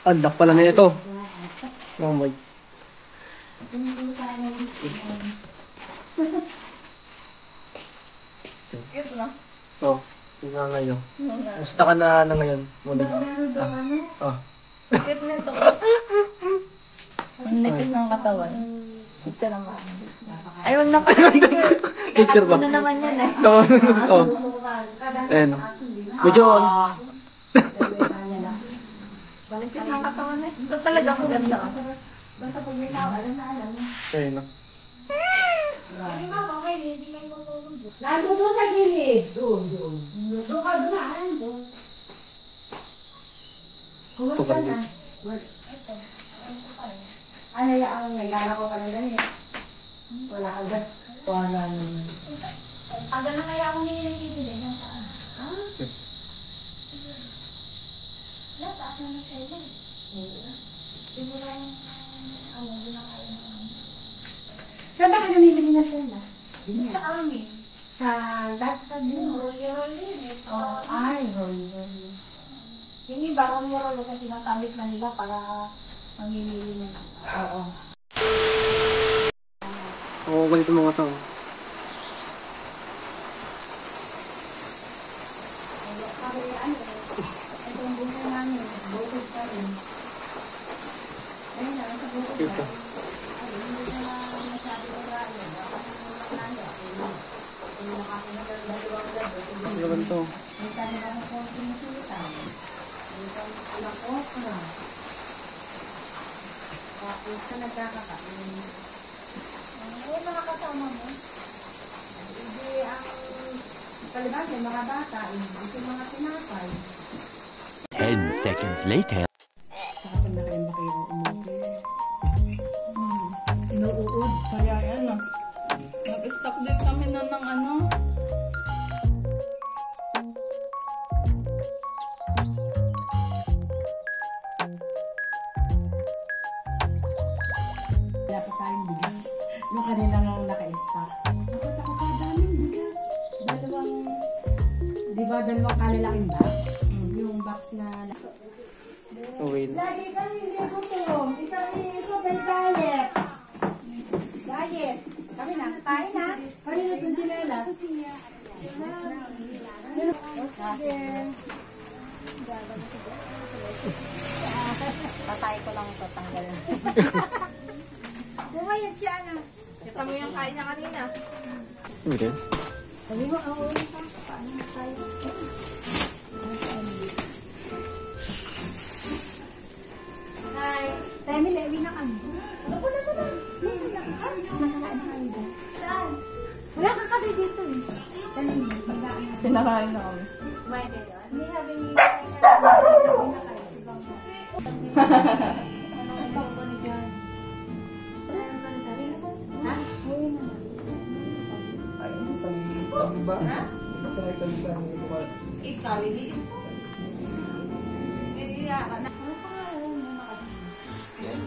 Andak pala na ito. Oh my. Cute na. Oh, tingnan ngayon. Musta ka na ngayon? Muna. Oh. Cute na ito. Ang nipis ng katawan. Ito naman. Ay, wag na pa. Picture ba? Ano naman yan eh. Oh. Ayan. Medyo Nipis ng katawan eh. Ito talaga maganda. Basta pag may tao, alam na alam. ayun na. Nandun doon sa gilid. Doon. Doon ka doon. Doon. Ito ka rin. Ano yung nagana ko ka ng ganit? Wala ka gas. Wala naman. Aga na kaya ako nililipid ng saan? Wala, taas na ng sila. Di mo lang, di na kaya naman. Saan ba ka namimili na sila? Sa amin. Sa gas ka din. Roll-roll din eh. Ay, roll. Yung iba, roll-roll kasi sinasamit na nila para mamimili nila. Oo. Oo, ganito mga tao. Itong buhay namin, bukod pa rin. Ayun na, sa bukod Ito. hindi na masyado na raya. Dapat na kung nakakita ng dalawang gabi, Gusto naman ito. may kanila na po sinusulitan. May kanila okra. Tapos sa nagkakakain. Yung mga kasama mo, Hindi ang kalibas yung mga bata, hindi yung mga tinapay. 10 seconds later. Sa kapag na kayong baka yung umuwi. Inuuod. Kaya yan ah. Nag-stop din kami na ng ano. Wala pa tayong bigas. Nung kanila nga naka-stock. Nakita ko pa daming bigas. Dalawang kalalaking box. Yung box na... Oh, wait. Lagi kami hindi gutom. Ikaw may diet. Diet. Kami na. Kain na. Kanina itong chinelas. Sige. patay ko lang ito, tanggal. Bumayad siya na. Kita mo yung kain niya kanina. Okay. Sabi mo, ang ulit pa. Paano na tayo? Hi. Temi, lewi na kami. Ako na to na. Nakakain na kami dyan. Saan? Wala ka kasi dito eh. Temi, mag-aan na. Pinakain na kami. May dito. Hindi habi ni... ba? Ha? Sa ito ba? Ikaliliit. Hindi ka na. Ano pa nga mo Yes.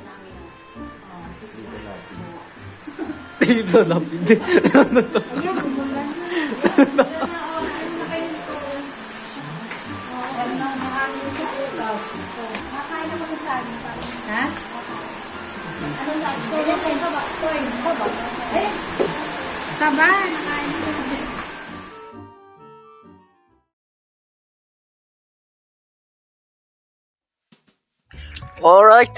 Dito lang. Ayan, bumulan na. Bumulan na. Ano na kayo nito? Ano na mahangin sa utas. Makain na kami sa amin. Ha? Ano sa amin? Kaya kayo ba? Toy, ba? Eh? Saba, nakain na. Alright.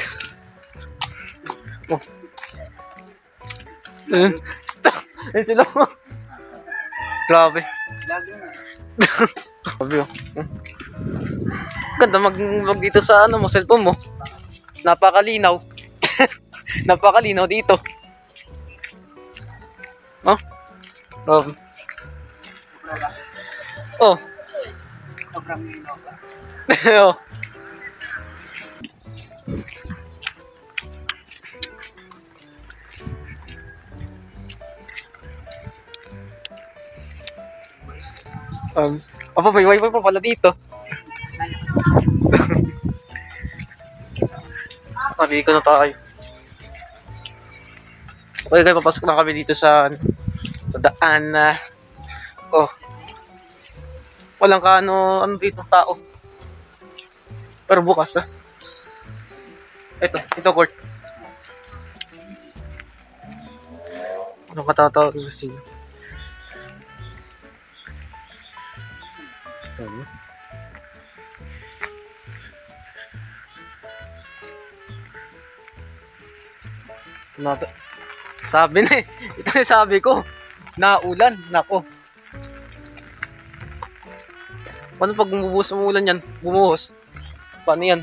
Oh. Eh, sila mo. Grabe. Grabe oh. Ganda mag dito sa ano mo, cellphone mo. Napakalinaw. Napakalinaw dito. Oh. Oh. Sobrang linaw ba? Oh. Apa may wifi pa pala dito. Sabi ko na tayo. Okay guys, papasok na kami dito sa daan na walang ano dito tao. Pero bukas na. Ito court. Ano katatawag kasi? Sabi na eh. Ito yung sabi ko. Naulan. Nako. Paano pag bumubuhos ang ulan yan? Bumuhos. Paano yan?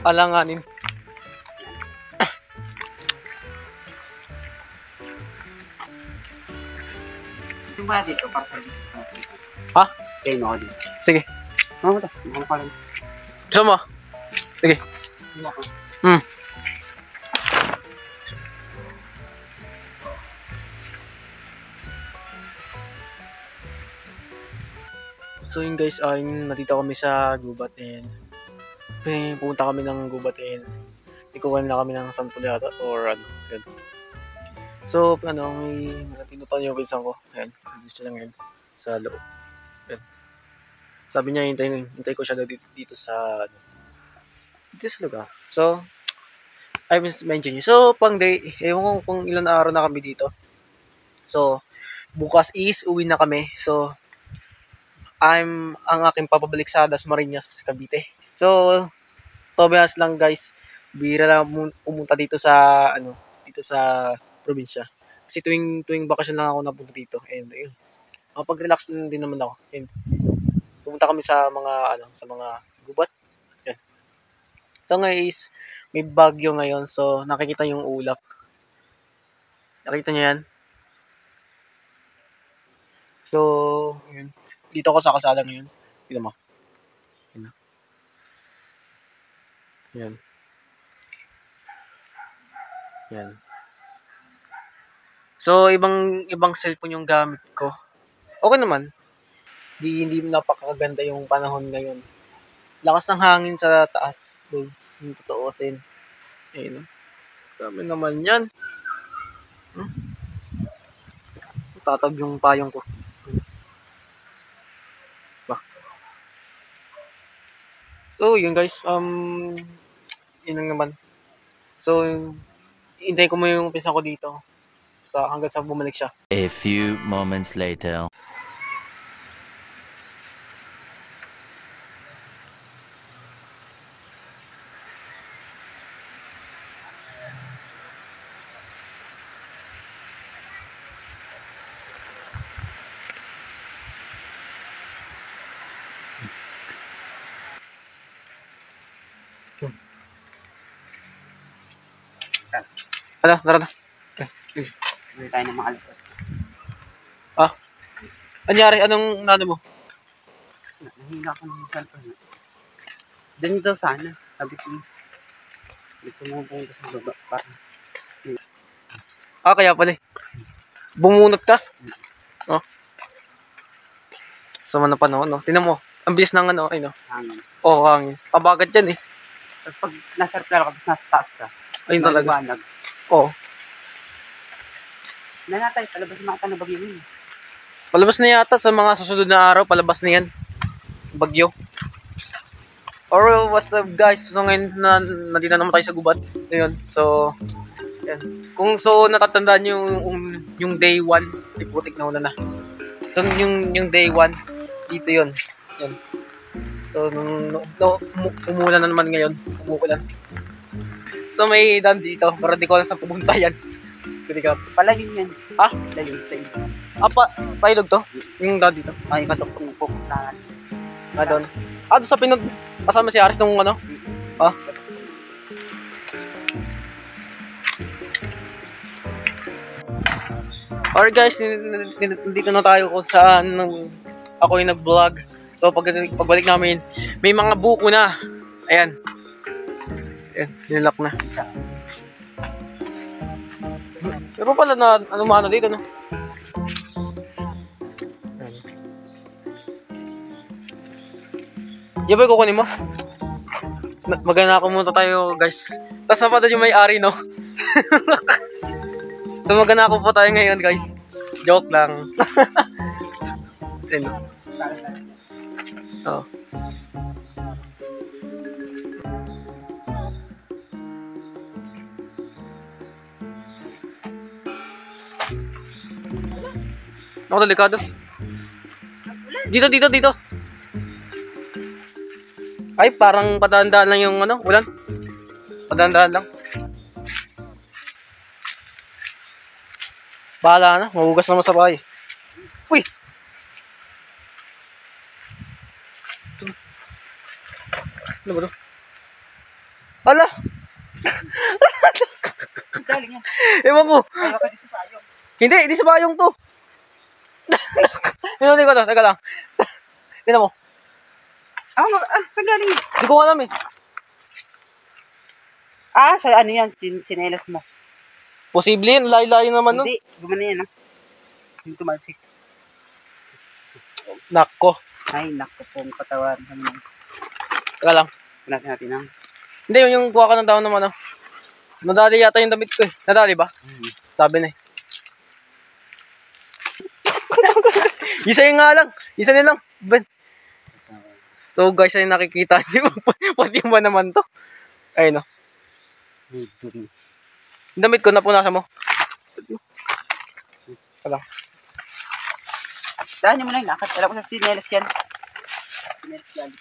Alanganin. Yung ba dito? Ha? Kayo mo ako dito. Sige. Ano ba ito? Ano pa lang? Gusto mo? Sige. So yun guys, nandito kami sa gubat and pumunta kami ng gubat and ikuhan na kami ng sample yata or ano, yun. So may tinutan yung pinsan ko, ayan, gusto lang yun sa loob. Ayan. Sabi niya hintay ko siya dito sa lugar. So I will mention you. So pang day, ewan ko kung ilan araw na kami dito. So bukas is uwi na kami. So ang aking papabalik sa Dasmariñas, Cavite. So, tobias lang guys, bira lang pumunta dito sa probinsya. Kasi tuwing bakasyon lang ako napunta dito. And ayun. Makapag-relax din naman ako. And pumunta kami sa mga gubat. Yan. So guys, may bagyo ngayon. So, nakikita yung ulap. Nakita niyo yan? So, yun. Dito ako sa kalsada ngayon. Tignan mo. Yan. Yan. So, ibang cellphone yung gamit ko. Okay naman. Hindi napakaganda yung panahon ngayon. Lakas ng hangin sa taas. Guys, yung totoosin. Ayun. Dami naman yan. Tatag yung payong ko. So, yun guys, yun lang naman. So, hintay ko mo yung pinsan ko dito hanggang sa bumalik siya. A few moments later. Tara. Hindi tayo na maalipot. Anyari? Anong nano mo? Nahina ako ng cellphone. Diyan daw sana. Sabi ko, gusto mo pumunta sa baba para. Ah, kaya pala. Bumunot ka. Oh. Sama na panahon, no? Tingnan mo. Ang bilis ng ano, ay no. Hangin. Oh, hangin. Pabagat yan eh. Tapos pag nasa aeroplano ka, tapos nasa taas ka. Ayun talaga. Maliwanag. Oo. Nanatay, palabas yung mga tanong yun. Palabas na yata sa mga susunod na araw. Palabas na yan. Bagyo. Or what's up guys? So ngayon nandito na naman tayo sa gubat. Ayun. So, yan. Kung so natatandaan yung day 1, ay putik na ulan na. So yung day 1, dito yun. Yan. So umulan na naman ngayon. Umuulan. So may dam dito. Pero di ko alam saan pupunta yan. Palalim yan. Ha? Palalim sa iyo. Ah, pailog to? Yung dam dito? Ay, batok kung pupuntahan. Ah, doon. Ah, doon sa pinag... Kasama si Aris nung ano? Ah? Alright guys, nandito na tayo kung saan ako yung nag-vlog. So pagbalik namin, may mga buko na. Ayan. Ayan, nilak na. Pero pala na ano dito, no? Di ba kukunin mo? Magana ako muna tayo, guys. Tapos napatad yung may-ari, no? So magana ako po tayo ngayon, guys. Joke lang. Ayun. Oh. Ako delikado. Dito. Ay, parang padaan-daan lang yung ano, ulan. Padaan-daan lang. Bahala na, mahugas naman sa bahay. Uy! Ano ba to? Hala! Galing yan. Ewan ko. Ayaw ka din sa payong. Hindi sa bayong to. Hinunin ko to, teka lang. Tignan mo. Saan galing yan? Hindi ko alam eh. Sa ano yan? Sinelas mo. Posible yun, layo-layo naman no. Hindi, gumana yan, Yung tumalsik. Nako. Ay, naku pong katawan. Teka lang. Punasan natin, Hindi, yung kuha ka ng daon naman no. Nadali yata yung damit ko eh. Nadali ba? Sabi na eh. Isa yun nga lang. Isa nilang. So guys, ay nakikita nyo. Pati ba naman to? Ayun no. Damit ko, napunasan mo. Wala. Daan nyo mo lang lakad. Alam ko sa sinelas yan. Sinelas yan.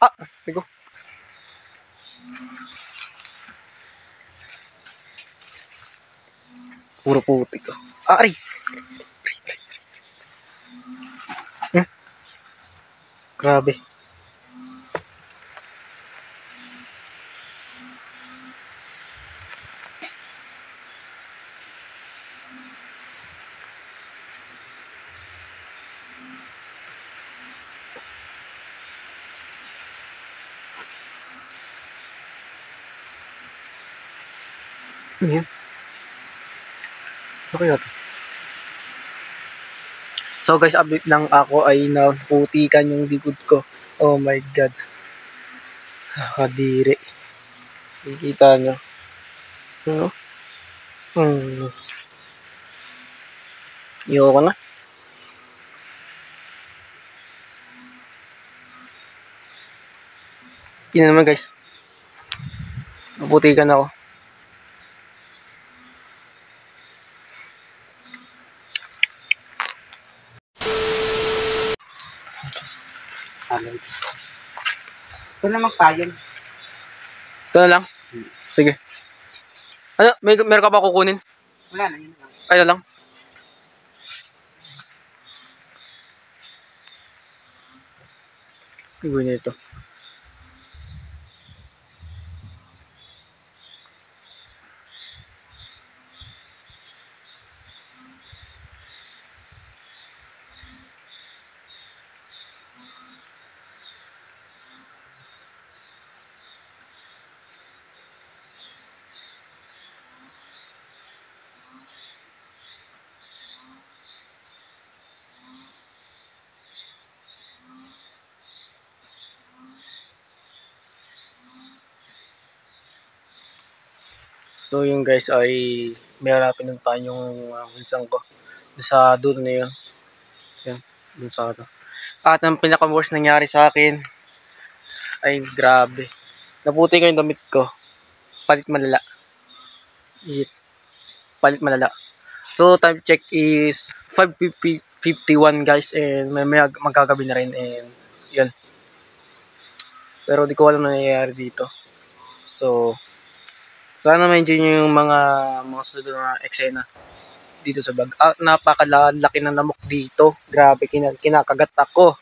Ah, sigo. Puro putik. Ay! Grabe. Ano yan? Ano kaya to? So guys, update lang ako ay naputikan yung likod ko. Oh my god. Kadiri. Nakikita nyo. Ano? Iyoko na. Yun naman guys. Naputikan ako. Ito na magpayong. Ito na lang? Sige. Ano? Meron ka pa kukunin? Wala na, yun lang. Ay, lang. Gawin niya ito. So yung guys ay may hanapin nun pa yung minsan ko. Sa dulo na yun. Yan. Dun sa ano. At ang pinaka-worst nangyari sa akin ay grabe. Naputi ko yung damit ko. Palit malala. Palit malala. So time check is 5:51 guys, and may magkagabi na rin, and yun. Pero di ko alam na nangyayari dito. So sana ma-enjoy nyo yung mga susunod na eksena dito sa vlog. Napakalaki ng lamok dito. Grabe, kinakagat ako.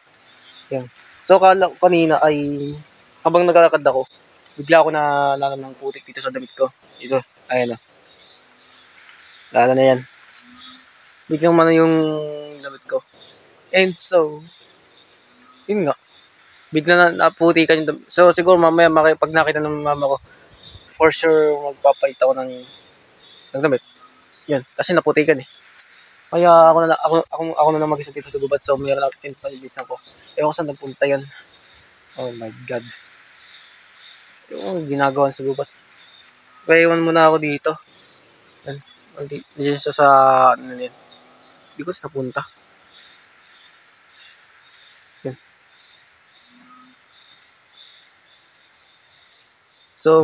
Yan. So kanina ay habang naglalakad ako, bigla ako naalala ng putik dito sa damit ko. Dito, ayan o. Lala na yan. Biglang man yung damit ko. And so, yun nga. Bigla na naputikan yung damit. So siguro mamaya pag nakita ng mama ko, for sure magpapalit ako ng damit. Yan, kasi naputikan eh. Kaya ako na lang mag-isa dito sa gubat. So mayroon natin palibisan ko. Ewan ko saan nagpunta yan. Oh my god. Yung ginagawa sa gubat. Kaya iwan muna ako dito. Yan. Diyan siya sa ano yan. Hindi ko saan napunta. Yan. So,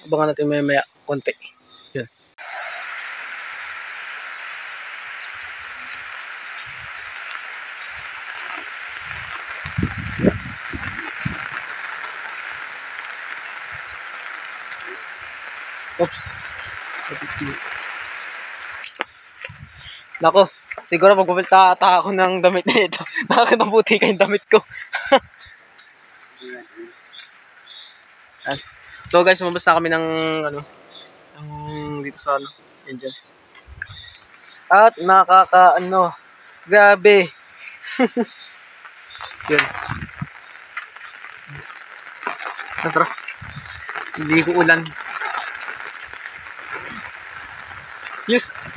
abangan natin maya konti. Yan. Oops. Nako, siguro magpapalta ata ako ng damit na ito. Nakakanabuti ka yung damit ko. So guys, lumabas na kami ng dito sa yan dyan. At grabe. Yun. Tara. Hindi ko ulan.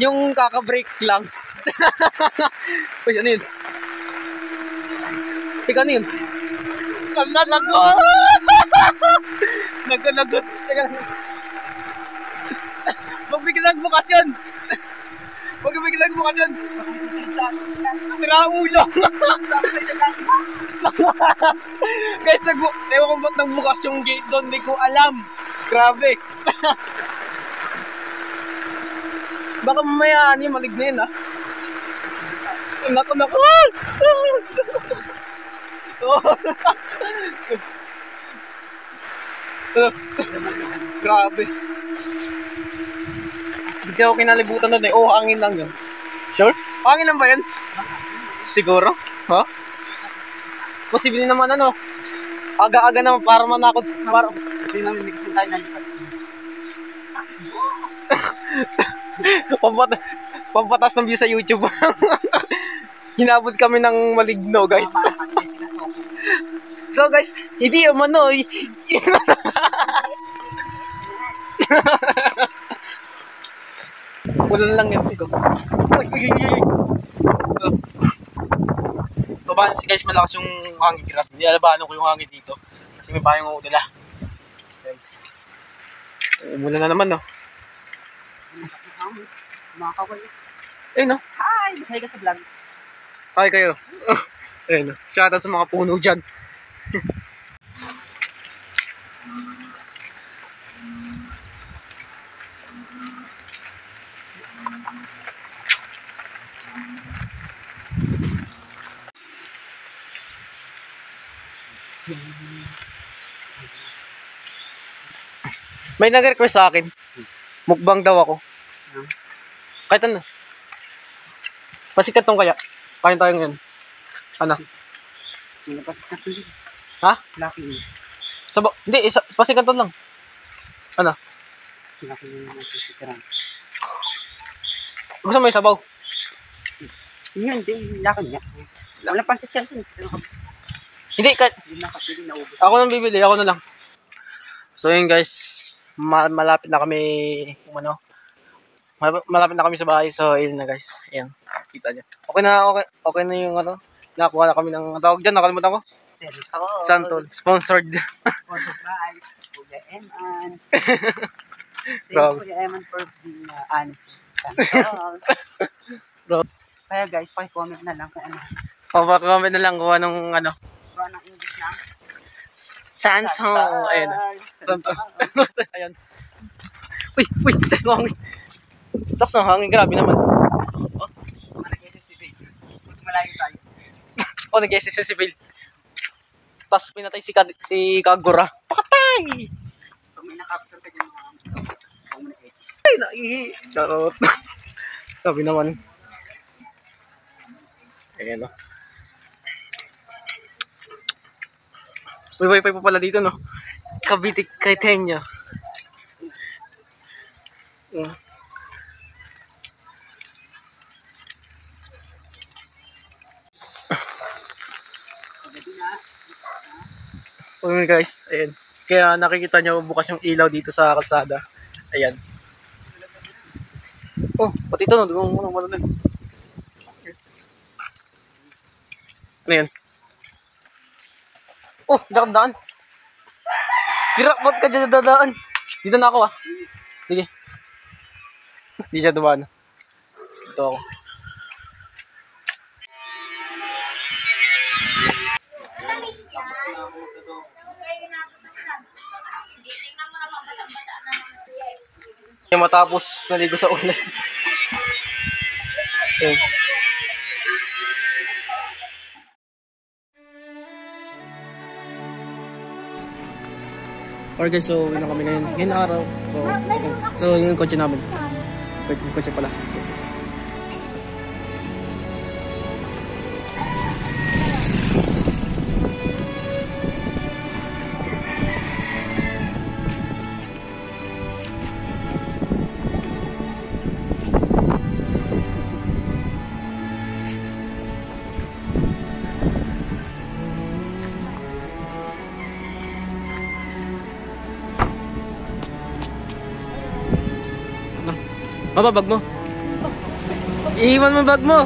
Yung kaka-break lang. Uy, ano yun? Teka, ano yun? Nagalagot! Nagalagot. Magbiglang bukas yun. Magbiglang bukas yun. Tira ulo. Guys, ewan ko ba't nagbukas yung gate doon. Hindi ko alam. Grabe. Baka mamaya malig na yun ha. Nako. Grabe. Hindi ako kinalibutan doon eh. Oh, hangin lang yun. Sure? Hangin lang ba yun? Siguro? Ha? Posible naman ano. Aga-aga naman para manakot. Para hindi namin tayo nalipat. Pampatas ng view sa YouTube. Hinabot kami ng maligno, guys. So, guys, hindi umanoy. Ulan lang yan, ko. Babahan si guys, malakas yung hangin. Grabe, nialabahan ko yung hangin dito. Kasi may bayang udala. Umulan na naman, no? Ayun, no? Hi! Hi ka sa vlog. Hi kayo. Ayun, no? Shoutout sa mga puno dyan. May nag-request sa akin. Mukbang daw ako. Kahit ano. Pasikat tong kaya. Kain tayo ngayon. Ano? Ha? Laki. Hindi, pasikat lang. Ano? Laki yung sisikiran. Gusto mo yung sabaw? Yun, hindi. Laki niya. Wala pansit yan. Hindi, kahit Hindi na kapili na ubos. ako nang bibili, ako na lang. So yun guys, malapit na kami, malapit na kami sa bahay. So yun na guys, ayan, kita nyo. Okay na yung nakuha na kami ng tawag dyan, nakalimutan ko. Santol, sponsored. Sponsored by Kuya Eman. Grabe. Kuya Eman for being honest. Bro. Kaya guys, paki-comment na lang kung ano. Papa-comment na lang kung anong ano. Kung anong English na. Santo. Ayun. Santo. Ayun. Uy, hangin. Lakas ng hangin, grabe naman. Oh, Nag-SS si Babe. Malayo tayo. oh nag-SS si Bill. Tapos pinatay si Kagura. Pakatay! Pag may nakapsar ka dyan, huwag mo na-edit. Ay, naihi. Charot. Sabi naman. Ayan o. May wifi pa pala dito, no? Cavite Kaitenya. Okay guys, ayan. Kaya nakikita nyo bukas yung ilaw dito sa kalsada. Ayan. Oh, pati ito, no? Doon mo nang ano yan? Oh, daan. Sira, ba't ka dyan dadaan? Dito na ako, ah. Sige. Hindi siya dumaan. Dito ako. Yung matapos naligo sa ulan. Okay. Alright guys, so yun na kami ngayon. Ngayon araw. So yun yung kotse namin. Yung kotse pala. Baba, bag mo. Iiwan mo bag mo.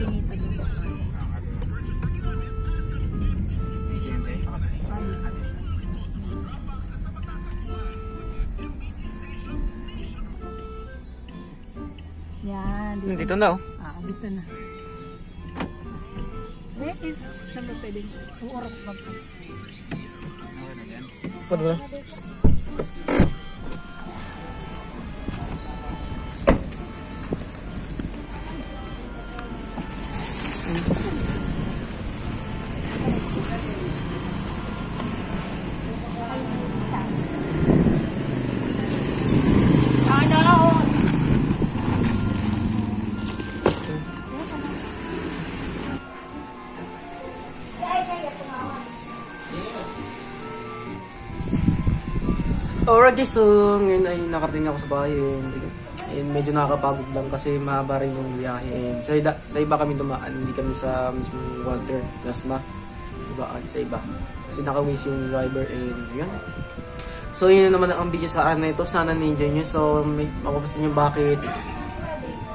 Benito dito. Yan. Dito na oh. Dito na. Saan ba pwede? Uurap ba pa? Pwede ba? Alright guys, so ngayon ay nakarating ako sa bahay and medyo nakakapagod lang kasi mahaba rin yung biyahe and sa iba kami dumaan, hindi kami sa mismong Walter Lasma, diba? Sa iba kasi naka-waste yung driver and yun. So yun naman ang video sa na ito, sana na-enjoy nyo. So may mapapasin nyo bakit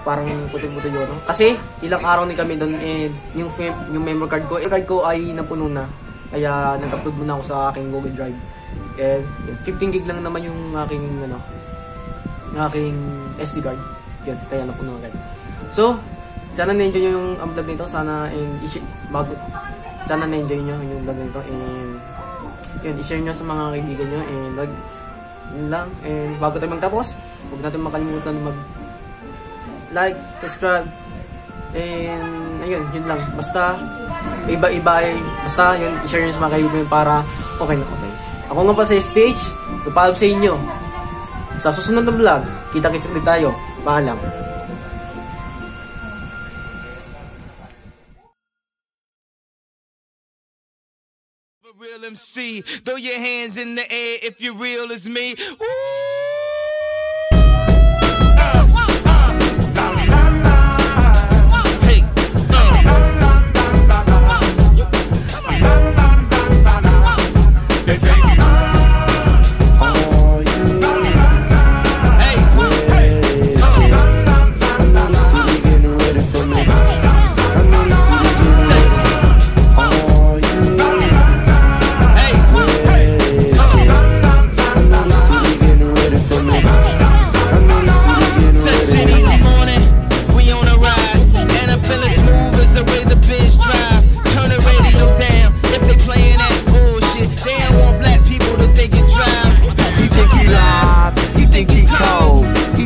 parang puti-puti yun, no? Kasi ilang araw ni kami doon and yung memory card ko ay napuno na, kaya nag-upload muna ako sa aking Google Drive. And 15 gig lang naman yung aking SD card. Yan, kaya napuno agad. So, sana na-enjoy nyo yung vlog nito. Sana na-enjoy nyo yung vlog nito. And yun, i-share nyo sa mga kaibigan nyo. And yun lang. And bago tayo magtapos, huwag natin makalimutan mag-like, subscribe. And ayun, yun lang. Basta, basta yun, i-share nyo sa mga kaibigan para okay na okay. Ako nga pa sa SPH, napaalam sa inyo. Sa susunod na vlog, kita-kits ulit tayo. Paalam. Real MC, throw your hands in the air if you're real as me. Ooh.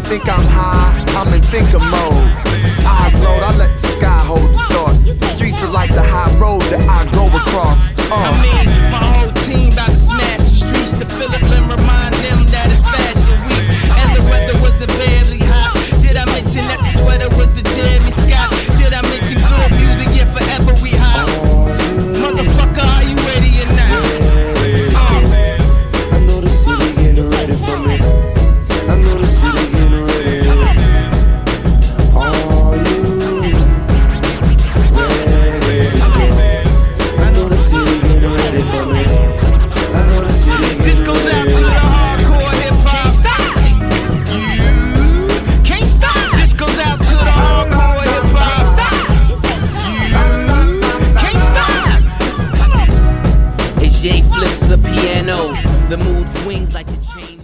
Think I'm high, I'm in thinker mode. Eyes low, I let the sky hold the thoughts. The streets are like the high road that I go across. I mean, my whole team about to smash the streets to fill up and remind them that it's Fashion Week. And the weather was barely hot. Did I mention that the sweater was the Jeremy Scott? Did I mention good music? Yeah, forever we hot. Motherfucker, are you ready or not? I know the city getting ready for me. I know the city getting ready. Are you ready? I know the city getting ready for me. I know the city This getting goes out ready. to the hardcore hip-hop. Can't stop. You can't stop. This goes out to the hardcore hip-hop. Stop. You can't stop. As Jay flips the piano, the mood swings like the chain.